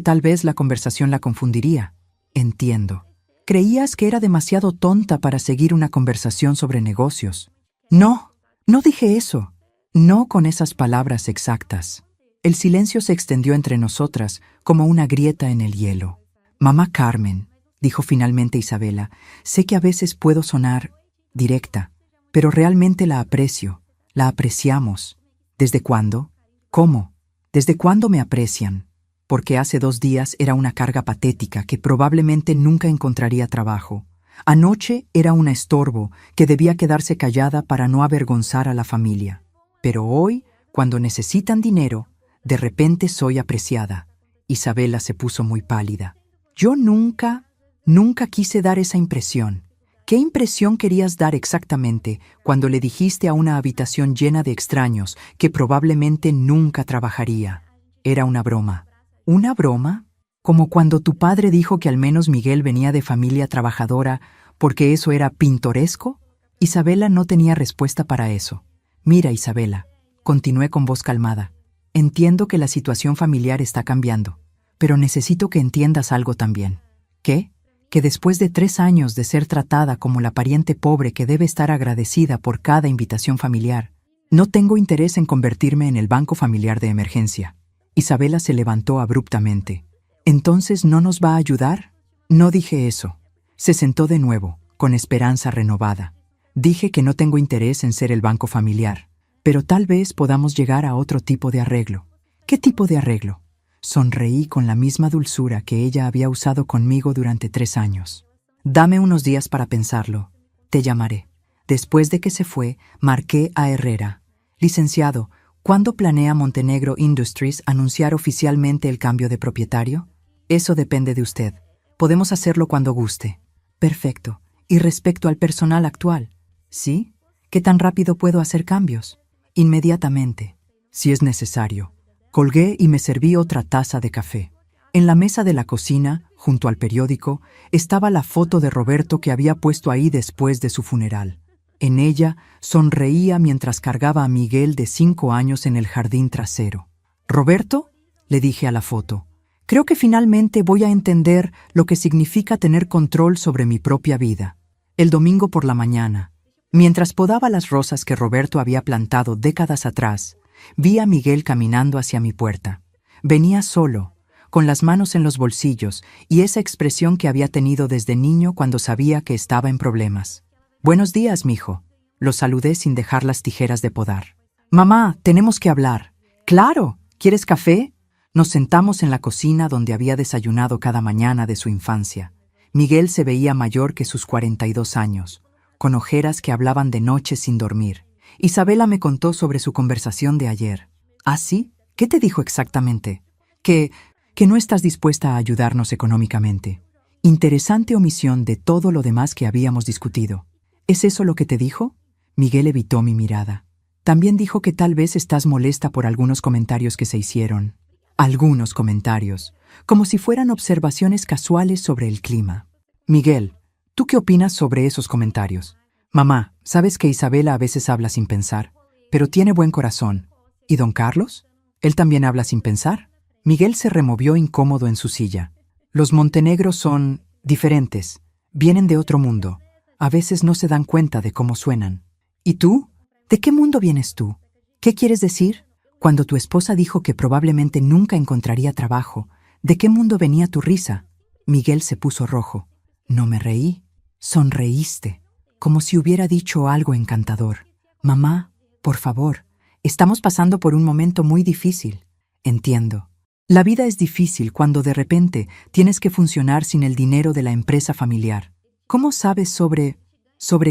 tal vez la conversación la confundiría». «Entiendo. Creías que era demasiado tonta para seguir una conversación sobre negocios». «No, no dije eso. No con esas palabras exactas». El silencio se extendió entre nosotras como una grieta en el hielo. «Mamá Carmen», dijo finalmente Isabela, «sé que a veces puedo sonar directa, pero realmente la aprecio, la apreciamos». «¿Desde cuándo? ¿Cómo? ¿Desde cuándo me aprecian?» «Porque hace 2 días era una carga patética que probablemente nunca encontraría trabajo. Anoche era un estorbo que debía quedarse callada para no avergonzar a la familia. Pero hoy, cuando necesitan dinero, de repente soy apreciada». Isabela se puso muy pálida. «Yo nunca quise dar esa impresión. ¿Qué impresión querías dar exactamente cuando le dijiste a una habitación llena de extraños que probablemente nunca trabajaría? Era una broma. ¿Una broma? Como cuando tu padre dijo que al menos Miguel venía de familia trabajadora porque eso era pintoresco. Isabela no tenía respuesta para eso. Mira, Isabela, continué con voz calmada. Entiendo que la situación familiar está cambiando, pero necesito que entiendas algo también. ¿Qué? Que después de 3 años de ser tratada como la pariente pobre que debe estar agradecida por cada invitación familiar, no tengo interés en convertirme en el banco familiar de emergencia. Isabela se levantó abruptamente. ¿Entonces no nos va a ayudar? No dije eso. Se sentó de nuevo, con esperanza renovada. Dije que no tengo interés en ser el banco familiar, pero tal vez podamos llegar a otro tipo de arreglo. ¿Qué tipo de arreglo? Sonreí con la misma dulzura que ella había usado conmigo durante 3 años. Dame unos días para pensarlo. Te llamaré. Después de que se fue, marqué a Herrera. Licenciado, ¿cuándo planea Montenegro Industries anunciar oficialmente el cambio de propietario? Eso depende de usted. Podemos hacerlo cuando guste. Perfecto. ¿Y respecto al personal actual? ¿Sí? ¿Qué tan rápido puedo hacer cambios? Inmediatamente, si es necesario. Colgué y me serví otra taza de café. En la mesa de la cocina, junto al periódico, estaba la foto de Roberto que había puesto ahí después de su funeral. En ella, sonreía mientras cargaba a Miguel de 5 años en el jardín trasero. «¿Roberto?», le dije a la foto. «Creo que finalmente voy a entender lo que significa tener control sobre mi propia vida». El domingo por la mañana, mientras podaba las rosas que Roberto había plantado décadas atrás, vi a Miguel caminando hacia mi puerta. Venía solo, con las manos en los bolsillos y esa expresión que había tenido desde niño cuando sabía que estaba en problemas. «Buenos días, mijo», lo saludé sin dejar las tijeras de podar. «Mamá, tenemos que hablar». «Claro, ¿quieres café?». Nos sentamos en la cocina donde había desayunado cada mañana de su infancia. Miguel se veía mayor que sus 42 años, con ojeras que hablaban de noche sin dormir. Isabela me contó sobre su conversación de ayer. ¿Ah, sí? ¿Qué te dijo exactamente? Que no estás dispuesta a ayudarnos económicamente. Interesante omisión de todo lo demás que habíamos discutido. ¿Es eso lo que te dijo? Miguel evitó mi mirada. También dijo que tal vez estás molesta por algunos comentarios que se hicieron. Algunos comentarios, como si fueran observaciones casuales sobre el clima. Miguel, ¿tú qué opinas sobre esos comentarios? Mamá, sabes que Isabela a veces habla sin pensar, pero tiene buen corazón. ¿Y don Carlos? ¿Él también habla sin pensar? Miguel se removió incómodo en su silla. Los Montenegros son diferentes, vienen de otro mundo. A veces no se dan cuenta de cómo suenan. ¿Y tú? ¿De qué mundo vienes tú? ¿Qué quieres decir? Cuando tu esposa dijo que probablemente nunca encontraría trabajo, ¿de qué mundo venía tu risa? Miguel se puso rojo. No me reí. Sonreíste, como si hubiera dicho algo encantador. Mamá, por favor, estamos pasando por un momento muy difícil. Entiendo. La vida es difícil cuando de repente tienes que funcionar sin el dinero de la empresa familiar. ¿Cómo sabes sobre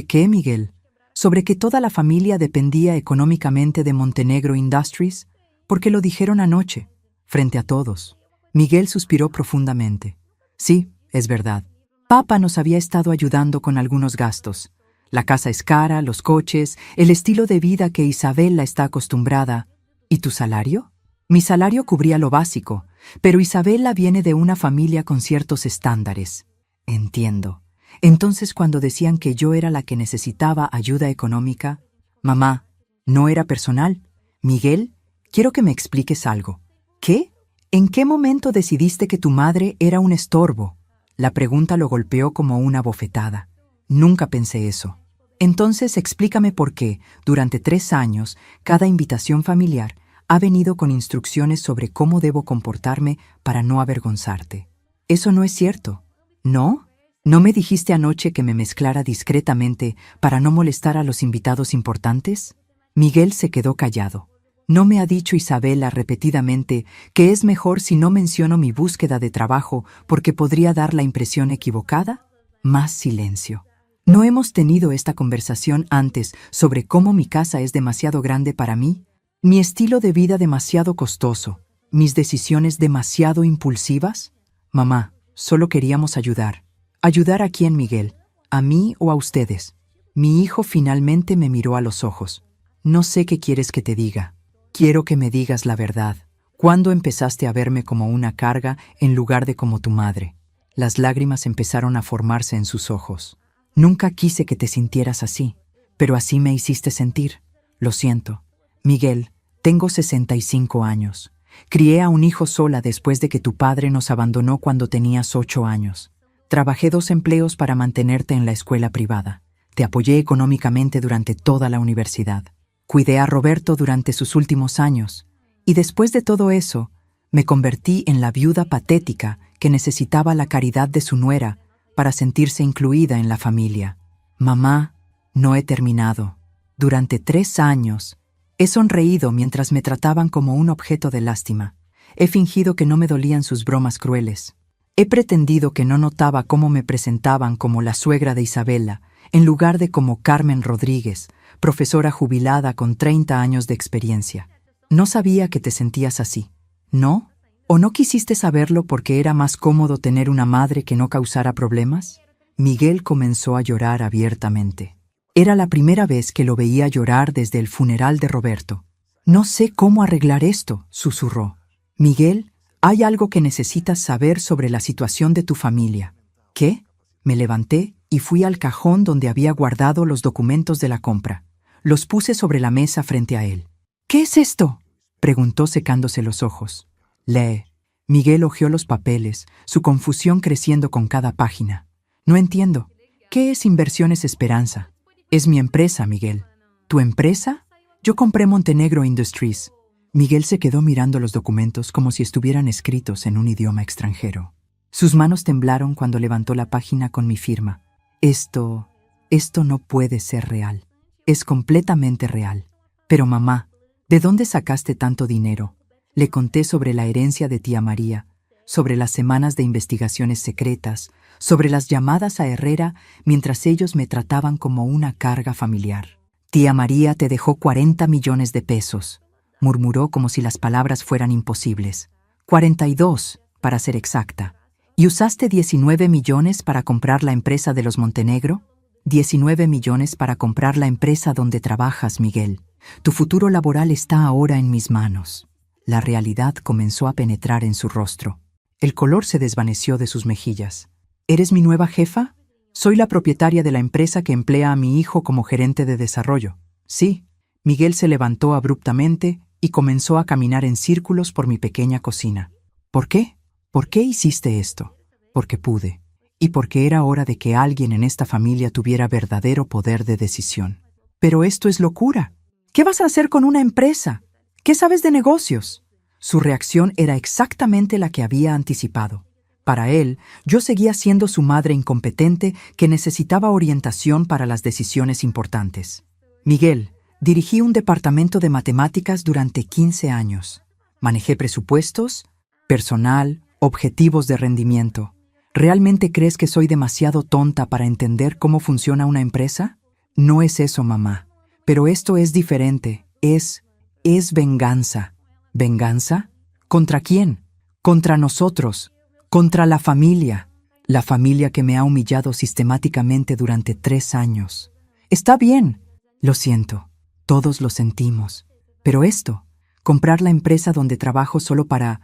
qué, Miguel? ¿Sobre que toda la familia dependía económicamente de Montenegro Industries? Porque lo dijeron anoche, frente a todos. Miguel suspiró profundamente. Sí, es verdad. Papá nos había estado ayudando con algunos gastos. La casa es cara, los coches, el estilo de vida que Isabela está acostumbrada. ¿Y tu salario? Mi salario cubría lo básico, pero Isabela viene de una familia con ciertos estándares. Entiendo. Entonces, cuando decían que yo era la que necesitaba ayuda económica, mamá, no era personal. Miguel, quiero que me expliques algo. ¿Qué? ¿En qué momento decidiste que tu madre era un estorbo? La pregunta lo golpeó como una bofetada. Nunca pensé eso. Entonces explícame por qué, durante 3 años, cada invitación familiar ha venido con instrucciones sobre cómo debo comportarme para no avergonzarte. Eso no es cierto. ¿No? ¿No me dijiste anoche que me mezclara discretamente para no molestar a los invitados importantes? Miguel se quedó callado. ¿No me ha dicho Isabela repetidamente que es mejor si no menciono mi búsqueda de trabajo porque podría dar la impresión equivocada? Más silencio. ¿No hemos tenido esta conversación antes sobre cómo mi casa es demasiado grande para mí? ¿Mi estilo de vida demasiado costoso? ¿Mis decisiones demasiado impulsivas? Mamá, solo queríamos ayudar. ¿Ayudar a quién, Miguel? ¿A mí o a ustedes? Mi hijo finalmente me miró a los ojos. No sé qué quieres que te diga. Quiero que me digas la verdad. ¿Cuándo empezaste a verme como una carga en lugar de como tu madre? Las lágrimas empezaron a formarse en sus ojos. Nunca quise que te sintieras así, pero así me hiciste sentir. Lo siento. Miguel, tengo 65 años. Crié a un hijo sola después de que tu padre nos abandonó cuando tenías 8 años. Trabajé 2 empleos para mantenerte en la escuela privada. Te apoyé económicamente durante toda la universidad. Cuidé a Roberto durante sus últimos años. Y después de todo eso, me convertí en la viuda patética que necesitaba la caridad de su nuera para sentirse incluida en la familia. Mamá, no he terminado. Durante 3 años, he sonreído mientras me trataban como un objeto de lástima. He fingido que no me dolían sus bromas crueles. He pretendido que no notaba cómo me presentaban como la suegra de Isabela, en lugar de como Carmen Rodríguez, profesora jubilada con 30 años de experiencia. No sabía que te sentías así, ¿no? ¿O no quisiste saberlo porque era más cómodo tener una madre que no causara problemas? Miguel comenzó a llorar abiertamente. Era la primera vez que lo veía llorar desde el funeral de Roberto. No sé cómo arreglar esto, susurró. Miguel, hay algo que necesitas saber sobre la situación de tu familia. ¿Qué? Me levanté y fui al cajón donde había guardado los documentos de la compra. Los puse sobre la mesa frente a él. ¿Qué es esto?, preguntó secándose los ojos. Lee. Miguel hojeó los papeles, su confusión creciendo con cada página. No entiendo. ¿Qué es Inversiones Esperanza? Es mi empresa, Miguel. ¿Tu empresa? Yo compré Montenegro Industries. Miguel se quedó mirando los documentos como si estuvieran escritos en un idioma extranjero. Sus manos temblaron cuando levantó la página con mi firma. Esto no puede ser real. Es completamente real. Pero mamá, ¿de dónde sacaste tanto dinero? Le conté sobre la herencia de tía María, sobre las semanas de investigaciones secretas, sobre las llamadas a Herrera mientras ellos me trataban como una carga familiar. Tía María te dejó 40 millones de pesos, murmuró como si las palabras fueran imposibles. 42, para ser exacta. ¿Y usaste 19 millones para comprar la empresa de los Montenegro? 19 millones para comprar la empresa donde trabajas, Miguel. Tu futuro laboral está ahora en mis manos. La realidad comenzó a penetrar en su rostro. El color se desvaneció de sus mejillas. ¿Eres mi nueva jefa? Soy la propietaria de la empresa que emplea a mi hijo como gerente de desarrollo. Sí. Miguel se levantó abruptamente y comenzó a caminar en círculos por mi pequeña cocina. ¿Por qué? ¿Por qué hiciste esto? Porque pude. Y porque era hora de que alguien en esta familia tuviera verdadero poder de decisión. Pero esto es locura. ¿Qué vas a hacer con una empresa? ¿Qué sabes de negocios? Su reacción era exactamente la que había anticipado. Para él, yo seguía siendo su madre incompetente que necesitaba orientación para las decisiones importantes. Miguel, dirigí un departamento de matemáticas durante 15 años. Manejé presupuestos, personal, objetivos de rendimiento. ¿Realmente crees que soy demasiado tonta para entender cómo funciona una empresa? No es eso, mamá. Pero esto es diferente. Es venganza. ¿Venganza? ¿Contra quién? Contra nosotros. Contra la familia. La familia que me ha humillado sistemáticamente durante 3 años. Está bien. Lo siento. Todos lo sentimos. Pero esto, comprar la empresa donde trabajo solo ¿para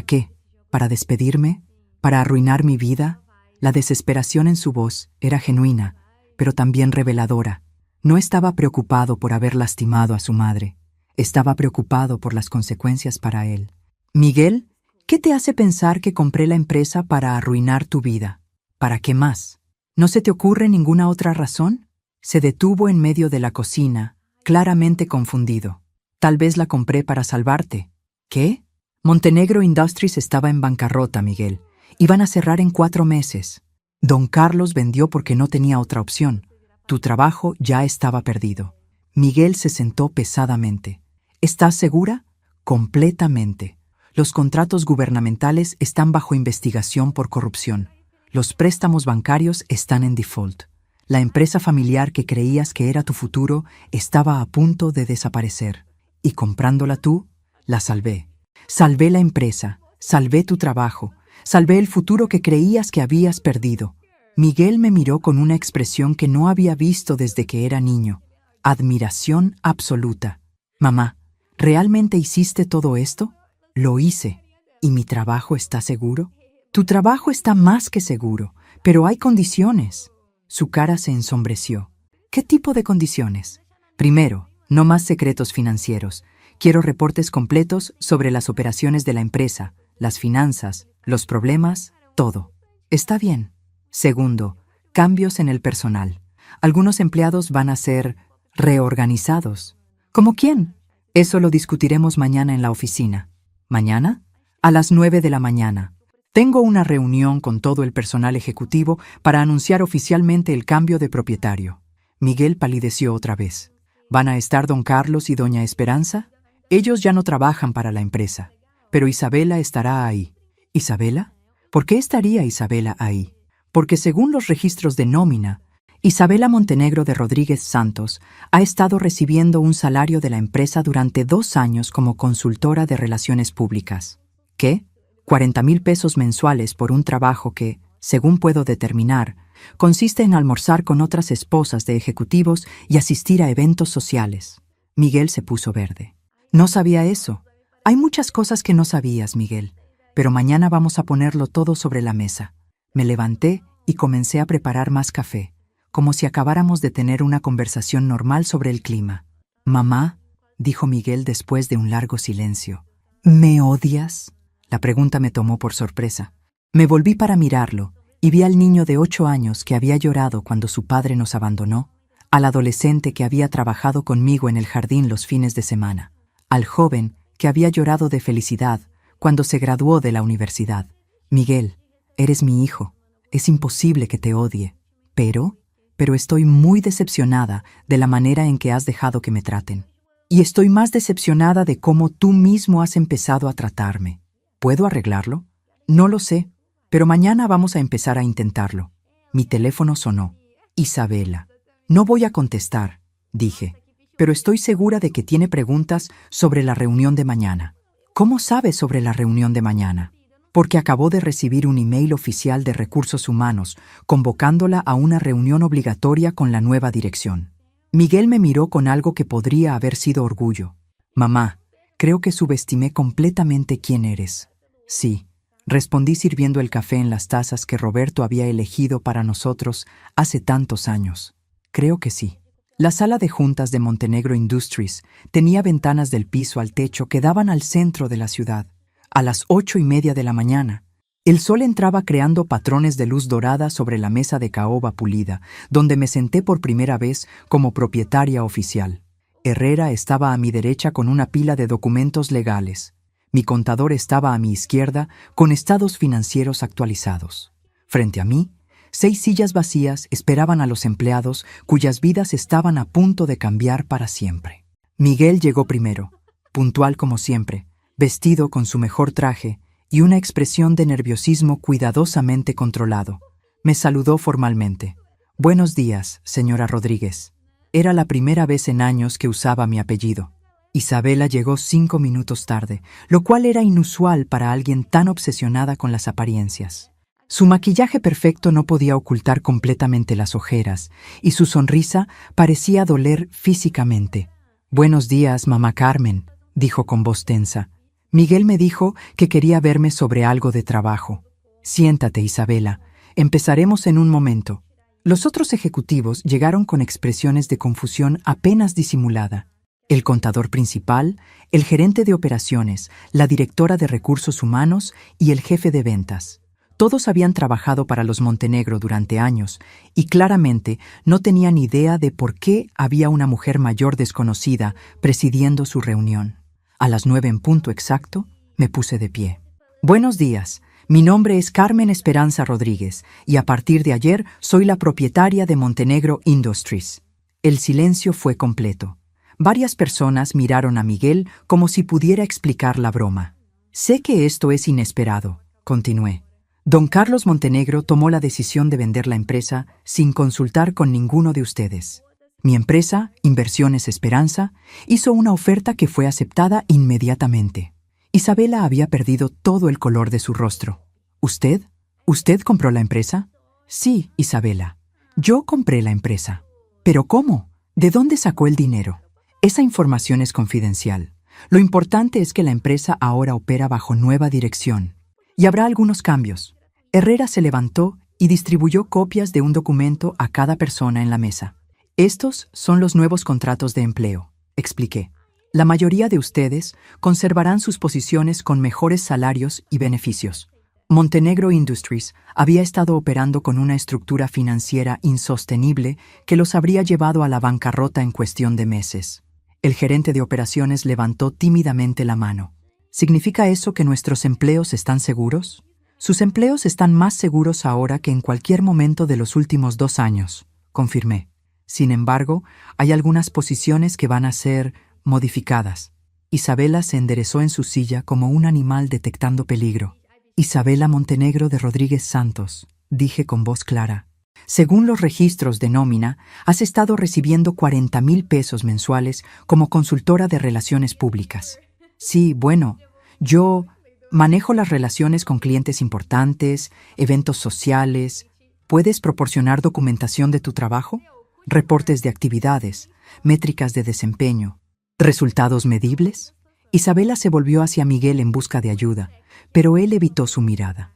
qué? ¿Para despedirme? ¿Para arruinar mi vida? La desesperación en su voz era genuina, pero también reveladora. No estaba preocupado por haber lastimado a su madre. Estaba preocupado por las consecuencias para él. Miguel, ¿qué te hace pensar que compré la empresa para arruinar tu vida? ¿Para qué más? ¿No se te ocurre ninguna otra razón? Se detuvo en medio de la cocina, claramente confundido. Tal vez la compré para salvarte. ¿Qué? Montenegro Industries estaba en bancarrota, Miguel. Iban a cerrar en 4 meses. Don Carlos vendió porque no tenía otra opción. Tu trabajo ya estaba perdido. Miguel se sentó pesadamente. ¿Estás segura? Completamente. Los contratos gubernamentales están bajo investigación por corrupción. Los préstamos bancarios están en default. La empresa familiar que creías que era tu futuro estaba a punto de desaparecer. Y comprándola tú, la salvé. Salvé la empresa, salvé tu trabajo, salvé el futuro que creías que habías perdido. Miguel me miró con una expresión que no había visto desde que era niño. Admiración absoluta. Mamá, ¿realmente hiciste todo esto? Lo hice. ¿Y mi trabajo está seguro? Tu trabajo está más que seguro, pero hay condiciones. Su cara se ensombreció. ¿Qué tipo de condiciones? Primero, no más secretos financieros. Quiero reportes completos sobre las operaciones de la empresa, las finanzas, los problemas, todo. Está bien. Segundo, cambios en el personal. Algunos empleados van a ser reorganizados. ¿Cómo quién? Eso lo discutiremos mañana en la oficina. ¿Mañana? A las 9 de la mañana. Tengo una reunión con todo el personal ejecutivo para anunciar oficialmente el cambio de propietario. Miguel palideció otra vez. ¿Van a estar don Carlos y doña Esperanza? Ellos ya no trabajan para la empresa, pero Isabela estará ahí. ¿Isabela? ¿Por qué estaría Isabela ahí? Porque según los registros de nómina, Isabela Montenegro de Rodríguez Santos ha estado recibiendo un salario de la empresa durante 2 años como consultora de relaciones públicas. ¿Qué? 40,000 pesos mensuales por un trabajo que, según puedo determinar, consiste en almorzar con otras esposas de ejecutivos y asistir a eventos sociales. Miguel se puso verde. No sabía eso. Hay muchas cosas que no sabías, Miguel, pero mañana vamos a ponerlo todo sobre la mesa. Me levanté y comencé a preparar más café, como si acabáramos de tener una conversación normal sobre el clima. «Mamá», dijo Miguel después de un largo silencio, «¿me odias?». La pregunta me tomó por sorpresa. Me volví para mirarlo y vi al niño de 8 años que había llorado cuando su padre nos abandonó, al adolescente que había trabajado conmigo en el jardín los fines de semana, al joven que había llorado de felicidad cuando se graduó de la universidad. «Miguel, eres mi hijo. Es imposible que te odie. Pero estoy muy decepcionada de la manera en que has dejado que me traten. Y estoy más decepcionada de cómo tú mismo has empezado a tratarme. ¿Puedo arreglarlo? No lo sé, pero mañana vamos a empezar a intentarlo». Mi teléfono sonó. «Isabela». «No voy a contestar», dije, «pero estoy segura de que tiene preguntas sobre la reunión de mañana». «¿Cómo sabes sobre la reunión de mañana?» «Porque acabó de recibir un email oficial de Recursos Humanos convocándola a una reunión obligatoria con la nueva dirección». Miguel me miró con algo que podría haber sido orgullo. «Mamá, creo que subestimé completamente quién eres». «Sí», respondí sirviendo el café en las tazas que Roberto había elegido para nosotros hace tantos años. «Creo que sí». La sala de juntas de Montenegro Industries tenía ventanas del piso al techo que daban al centro de la ciudad. A las 8:30 de la mañana, el sol entraba creando patrones de luz dorada sobre la mesa de caoba pulida, donde me senté por primera vez como propietaria oficial. Herrera estaba a mi derecha con una pila de documentos legales. Mi contador estaba a mi izquierda con estados financieros actualizados. Frente a mí, 6 sillas vacías esperaban a los empleados cuyas vidas estaban a punto de cambiar para siempre. Miguel llegó primero, puntual como siempre, vestido con su mejor traje y una expresión de nerviosismo cuidadosamente controlado. Me saludó formalmente. «Buenos días, señora Rodríguez». Era la primera vez en años que usaba mi apellido. Isabela llegó 5 minutos tarde, lo cual era inusual para alguien tan obsesionada con las apariencias. Su maquillaje perfecto no podía ocultar completamente las ojeras, y su sonrisa parecía doler físicamente. «Buenos días, mamá Carmen», dijo con voz tensa. «Miguel me dijo que quería verme sobre algo de trabajo». «Siéntate, Isabela. Empezaremos en un momento». Los otros ejecutivos llegaron con expresiones de confusión apenas disimulada. El contador principal, el gerente de operaciones, la directora de recursos humanos y el jefe de ventas. Todos habían trabajado para los Montenegro durante años y claramente no tenían idea de por qué había una mujer mayor desconocida presidiendo su reunión. A las 9 en punto exacto, me puse de pie. «Buenos días. Mi nombre es Carmen Esperanza Rodríguez y a partir de ayer soy la propietaria de Montenegro Industries». El silencio fue completo. Varias personas miraron a Miguel como si pudiera explicar la broma. «Sé que esto es inesperado», continué. «Don Carlos Montenegro tomó la decisión de vender la empresa sin consultar con ninguno de ustedes. Mi empresa, Inversiones Esperanza, hizo una oferta que fue aceptada inmediatamente». Isabela había perdido todo el color de su rostro. «¿Usted? ¿Usted compró la empresa?» Sí, Isabela. Yo compré la empresa. ¿Pero cómo? ¿De dónde sacó el dinero? Esa información es confidencial. Lo importante es que la empresa ahora opera bajo nueva dirección. Y habrá algunos cambios. Herrera se levantó y distribuyó copias de un documento a cada persona en la mesa. Estos son los nuevos contratos de empleo, expliqué. La mayoría de ustedes conservarán sus posiciones con mejores salarios y beneficios. Montenegro Industries había estado operando con una estructura financiera insostenible que los habría llevado a la bancarrota en cuestión de meses. El gerente de operaciones levantó tímidamente la mano. ¿Significa eso que nuestros empleos están seguros? Sus empleos están más seguros ahora que en cualquier momento de los últimos 2 años, confirmé. Sin embargo, hay algunas posiciones que van a ser modificadas. Isabela se enderezó en su silla como un animal detectando peligro. Isabela Montenegro de Rodríguez Santos, dije con voz clara. Según los registros de nómina, has estado recibiendo 40,000 pesos mensuales como consultora de relaciones públicas. Sí, bueno, yo manejo las relaciones con clientes importantes, eventos sociales. ¿Puedes proporcionar documentación de tu trabajo? Reportes de actividades, métricas de desempeño, ¿resultados medibles? Isabela se volvió hacia Miguel en busca de ayuda, pero él evitó su mirada.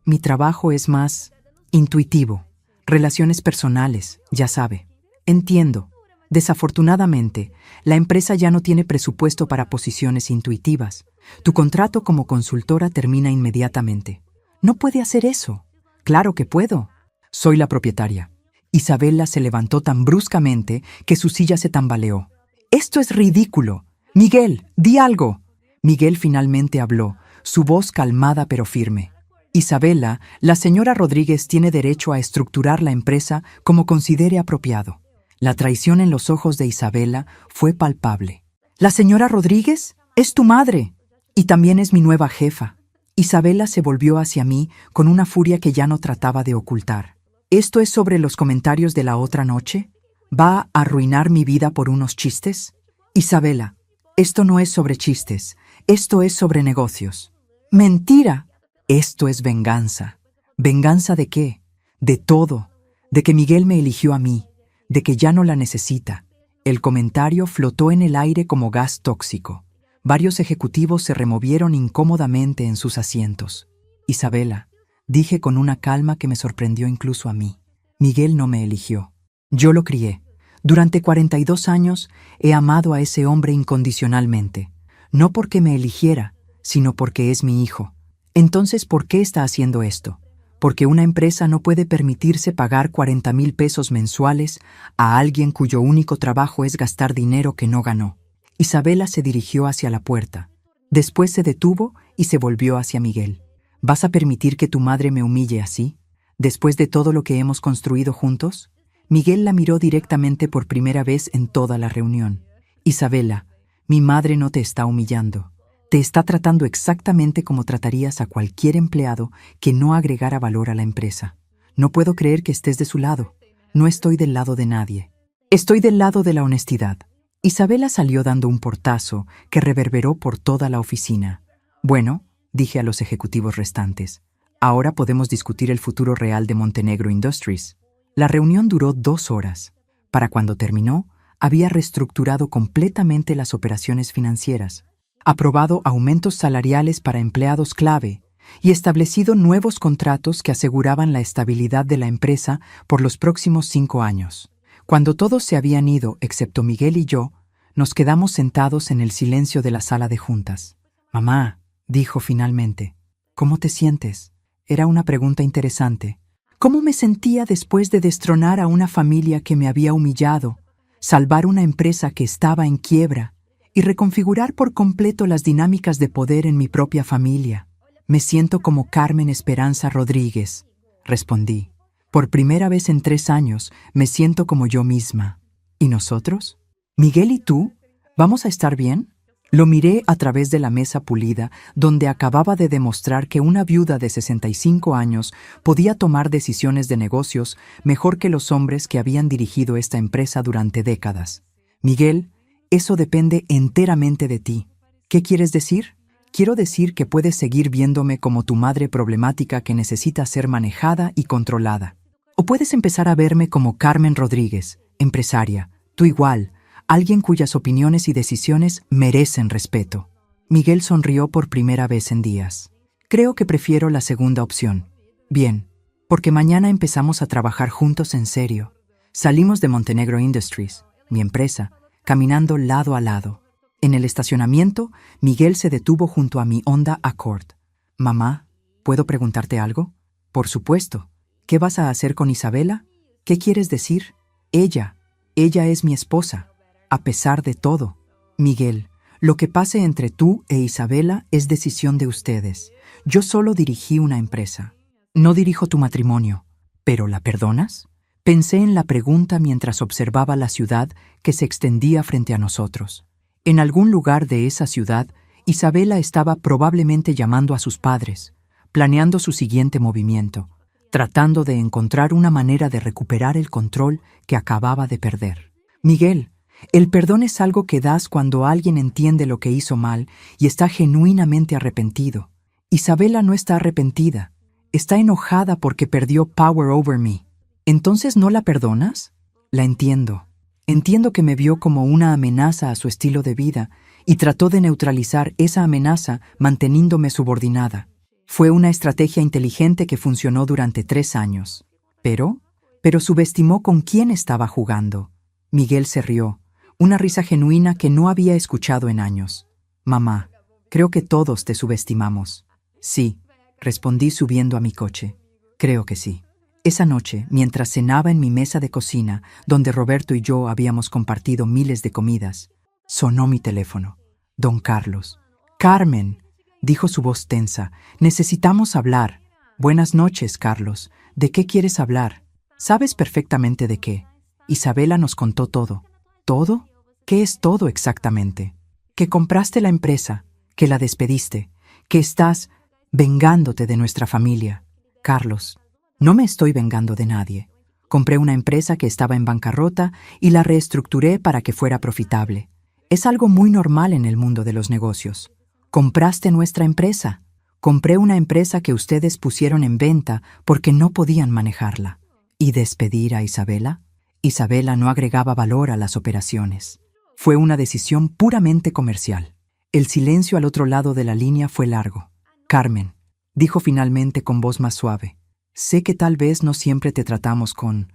Mi trabajo es más intuitivo, relaciones personales, ya sabe. Entiendo. Desafortunadamente, la empresa ya no tiene presupuesto para posiciones intuitivas. Tu contrato como consultora termina inmediatamente. No puede hacer eso. Claro que puedo. Soy la propietaria. Isabela se levantó tan bruscamente que su silla se tambaleó. ¡Esto es ridículo! Miguel, di algo. Miguel finalmente habló, su voz calmada pero firme. Isabela, la señora Rodríguez tiene derecho a estructurar la empresa como considere apropiado. La traición en los ojos de Isabela fue palpable. ¿La señora Rodríguez? Es tu madre. Y también es mi nueva jefa. Isabela se volvió hacia mí con una furia que ya no trataba de ocultar. ¿Esto es sobre los comentarios de la otra noche? ¿Va a arruinar mi vida por unos chistes? Isabela, esto no es sobre chistes, esto es sobre negocios. ¡Mentira! Esto es venganza. ¿Venganza de qué? De todo. De que Miguel me eligió a mí, de que ya no la necesita. El comentario flotó en el aire como gas tóxico. Varios ejecutivos se removieron incómodamente en sus asientos. Isabela, dije con una calma que me sorprendió incluso a mí. Miguel no me eligió. Yo lo crié. Durante 42 años he amado a ese hombre incondicionalmente. No porque me eligiera, sino porque es mi hijo. Entonces, ¿por qué está haciendo esto? Porque una empresa no puede permitirse pagar 40,000 pesos mensuales a alguien cuyo único trabajo es gastar dinero que no ganó. Isabela se dirigió hacia la puerta. Después se detuvo y se volvió hacia Miguel. ¿Vas a permitir que tu madre me humille así? ¿Después de todo lo que hemos construido juntos? Miguel la miró directamente por primera vez en toda la reunión. Isabela, mi madre no te está humillando. Te está tratando exactamente como tratarías a cualquier empleado que no agregara valor a la empresa. No puedo creer que estés de su lado. No estoy del lado de nadie. Estoy del lado de la honestidad. Isabela salió dando un portazo que reverberó por toda la oficina. Bueno, dije a los ejecutivos restantes, ahora podemos discutir el futuro real de Montenegro Industries. La reunión duró 2 horas. Para cuando terminó, había reestructurado completamente las operaciones financieras, aprobado aumentos salariales para empleados clave y establecido nuevos contratos que aseguraban la estabilidad de la empresa por los próximos 5 años. Cuando todos se habían ido, excepto Miguel y yo, nos quedamos sentados en el silencio de la sala de juntas. «Mamá», dijo finalmente, «¿cómo te sientes?» Era una pregunta interesante. ¿Cómo me sentía después de destronar a una familia que me había humillado, salvar una empresa que estaba en quiebra y reconfigurar por completo las dinámicas de poder en mi propia familia? Me siento como Carmen Esperanza Rodríguez, respondí. Por primera vez en 3 años me siento como yo misma. ¿Y nosotros? ¿Miguel y tú? ¿Vamos a estar bien? Lo miré a través de la mesa pulida, donde acababa de demostrar que una viuda de 65 años podía tomar decisiones de negocios mejor que los hombres que habían dirigido esta empresa durante décadas. Miguel, eso depende enteramente de ti. ¿Qué quieres decir? Quiero decir que puedes seguir viéndome como tu madre problemática que necesita ser manejada y controlada. O puedes empezar a verme como Carmen Rodríguez, empresaria, tú igual, alguien cuyas opiniones y decisiones merecen respeto. Miguel sonrió por primera vez en días. Creo que prefiero la segunda opción. Bien, porque mañana empezamos a trabajar juntos en serio. Salimos de Montenegro Industries, mi empresa, caminando lado a lado. En el estacionamiento, Miguel se detuvo junto a mi Honda Accord. Mamá, ¿puedo preguntarte algo? Por supuesto. ¿Qué vas a hacer con Isabela? ¿Qué quieres decir? Ella es mi esposa. A pesar de todo. Miguel, lo que pase entre tú e Isabela es decisión de ustedes. Yo solo dirigí una empresa. No dirijo tu matrimonio. ¿Pero la perdonas? Pensé en la pregunta mientras observaba la ciudad que se extendía frente a nosotros. En algún lugar de esa ciudad, Isabela estaba probablemente llamando a sus padres, planeando su siguiente movimiento, tratando de encontrar una manera de recuperar el control que acababa de perder. Miguel, el perdón es algo que das cuando alguien entiende lo que hizo mal y está genuinamente arrepentido. Isabela no está arrepentida, está enojada porque perdió power over me. ¿Entonces no la perdonas? La entiendo. Entiendo que me vio como una amenaza a su estilo de vida y trató de neutralizar esa amenaza manteniéndome subordinada. Fue una estrategia inteligente que funcionó durante 3 años. Pero subestimó con quién estaba jugando. Miguel se rió, una risa genuina que no había escuchado en años. Mamá, creo que todos te subestimamos. Sí, respondí subiendo a mi coche. Creo que sí. Esa noche, mientras cenaba en mi mesa de cocina, donde Roberto y yo habíamos compartido miles de comidas, sonó mi teléfono. Don Carlos. Carmen, dijo su voz tensa, necesitamos hablar. Buenas noches, Carlos. ¿De qué quieres hablar? Sabes perfectamente de qué. Isabela nos contó todo. ¿Todo? ¿Qué es todo exactamente? Que compraste la empresa, que la despediste, que estás vengándote de nuestra familia. Carlos, no me estoy vengando de nadie. Compré una empresa que estaba en bancarrota y la reestructuré para que fuera profitable. Es algo muy normal en el mundo de los negocios. Compraste nuestra empresa. Compré una empresa que ustedes pusieron en venta porque no podían manejarla. ¿Y despedir a Isabela? Isabela no agregaba valor a las operaciones. Fue una decisión puramente comercial. El silencio al otro lado de la línea fue largo. Carmen, dijo finalmente con voz más suave. Sé que tal vez no siempre te tratamos con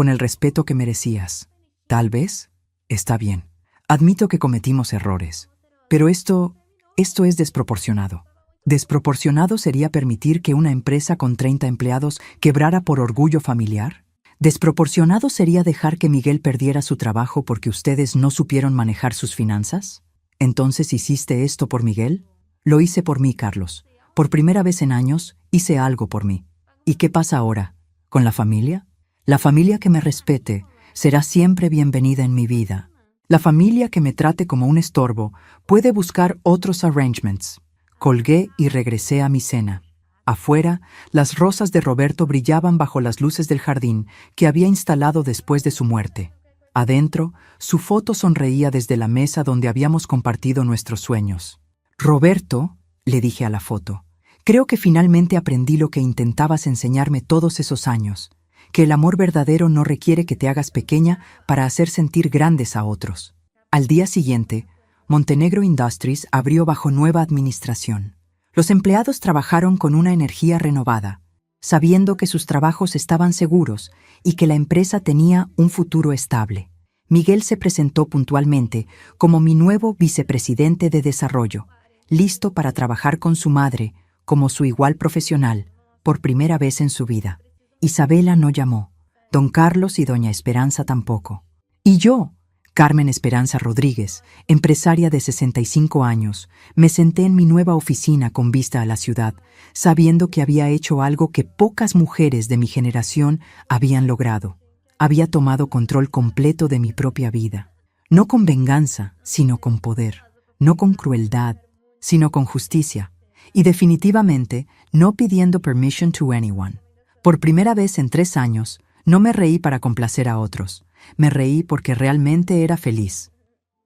el respeto que merecías. Tal vez. Está bien. Admito que cometimos errores. Pero esto es desproporcionado. ¿Desproporcionado sería permitir que una empresa con 30 empleados quebrara por orgullo familiar? ¿Desproporcionado sería dejar que Miguel perdiera su trabajo porque ustedes no supieron manejar sus finanzas? ¿Entonces hiciste esto por Miguel? Lo hice por mí, Carlos. Por primera vez en años, hice algo por mí. ¿Y qué pasa ahora? ¿Con la familia? La familia que me respete será siempre bienvenida en mi vida. La familia que me trate como un estorbo puede buscar otros arrangements. Colgué y regresé a mi cena. Afuera, las rosas de Roberto brillaban bajo las luces del jardín que había instalado después de su muerte. Adentro, su foto sonreía desde la mesa donde habíamos compartido nuestros sueños. Roberto, le dije a la foto, creo que finalmente aprendí lo que intentabas enseñarme todos esos años, que el amor verdadero no requiere que te hagas pequeña para hacer sentir grandes a otros. Al día siguiente, Montenegro Industries abrió bajo nueva administración. Los empleados trabajaron con una energía renovada, sabiendo que sus trabajos estaban seguros y que la empresa tenía un futuro estable. Miguel se presentó puntualmente como mi nuevo vicepresidente de desarrollo, listo para trabajar con su madre como su igual profesional, por primera vez en su vida. Isabela no llamó, don Carlos y doña Esperanza tampoco. Y yo, Carmen Esperanza Rodríguez, empresaria de 65 años, me senté en mi nueva oficina con vista a la ciudad, sabiendo que había hecho algo que pocas mujeres de mi generación habían logrado. Había tomado control completo de mi propia vida. No con venganza, sino con poder. No con crueldad, sino con justicia. Y definitivamente no pidiendo permission to anyone. Por primera vez en 3 años, no me reí para complacer a otros. Me reí porque realmente era feliz.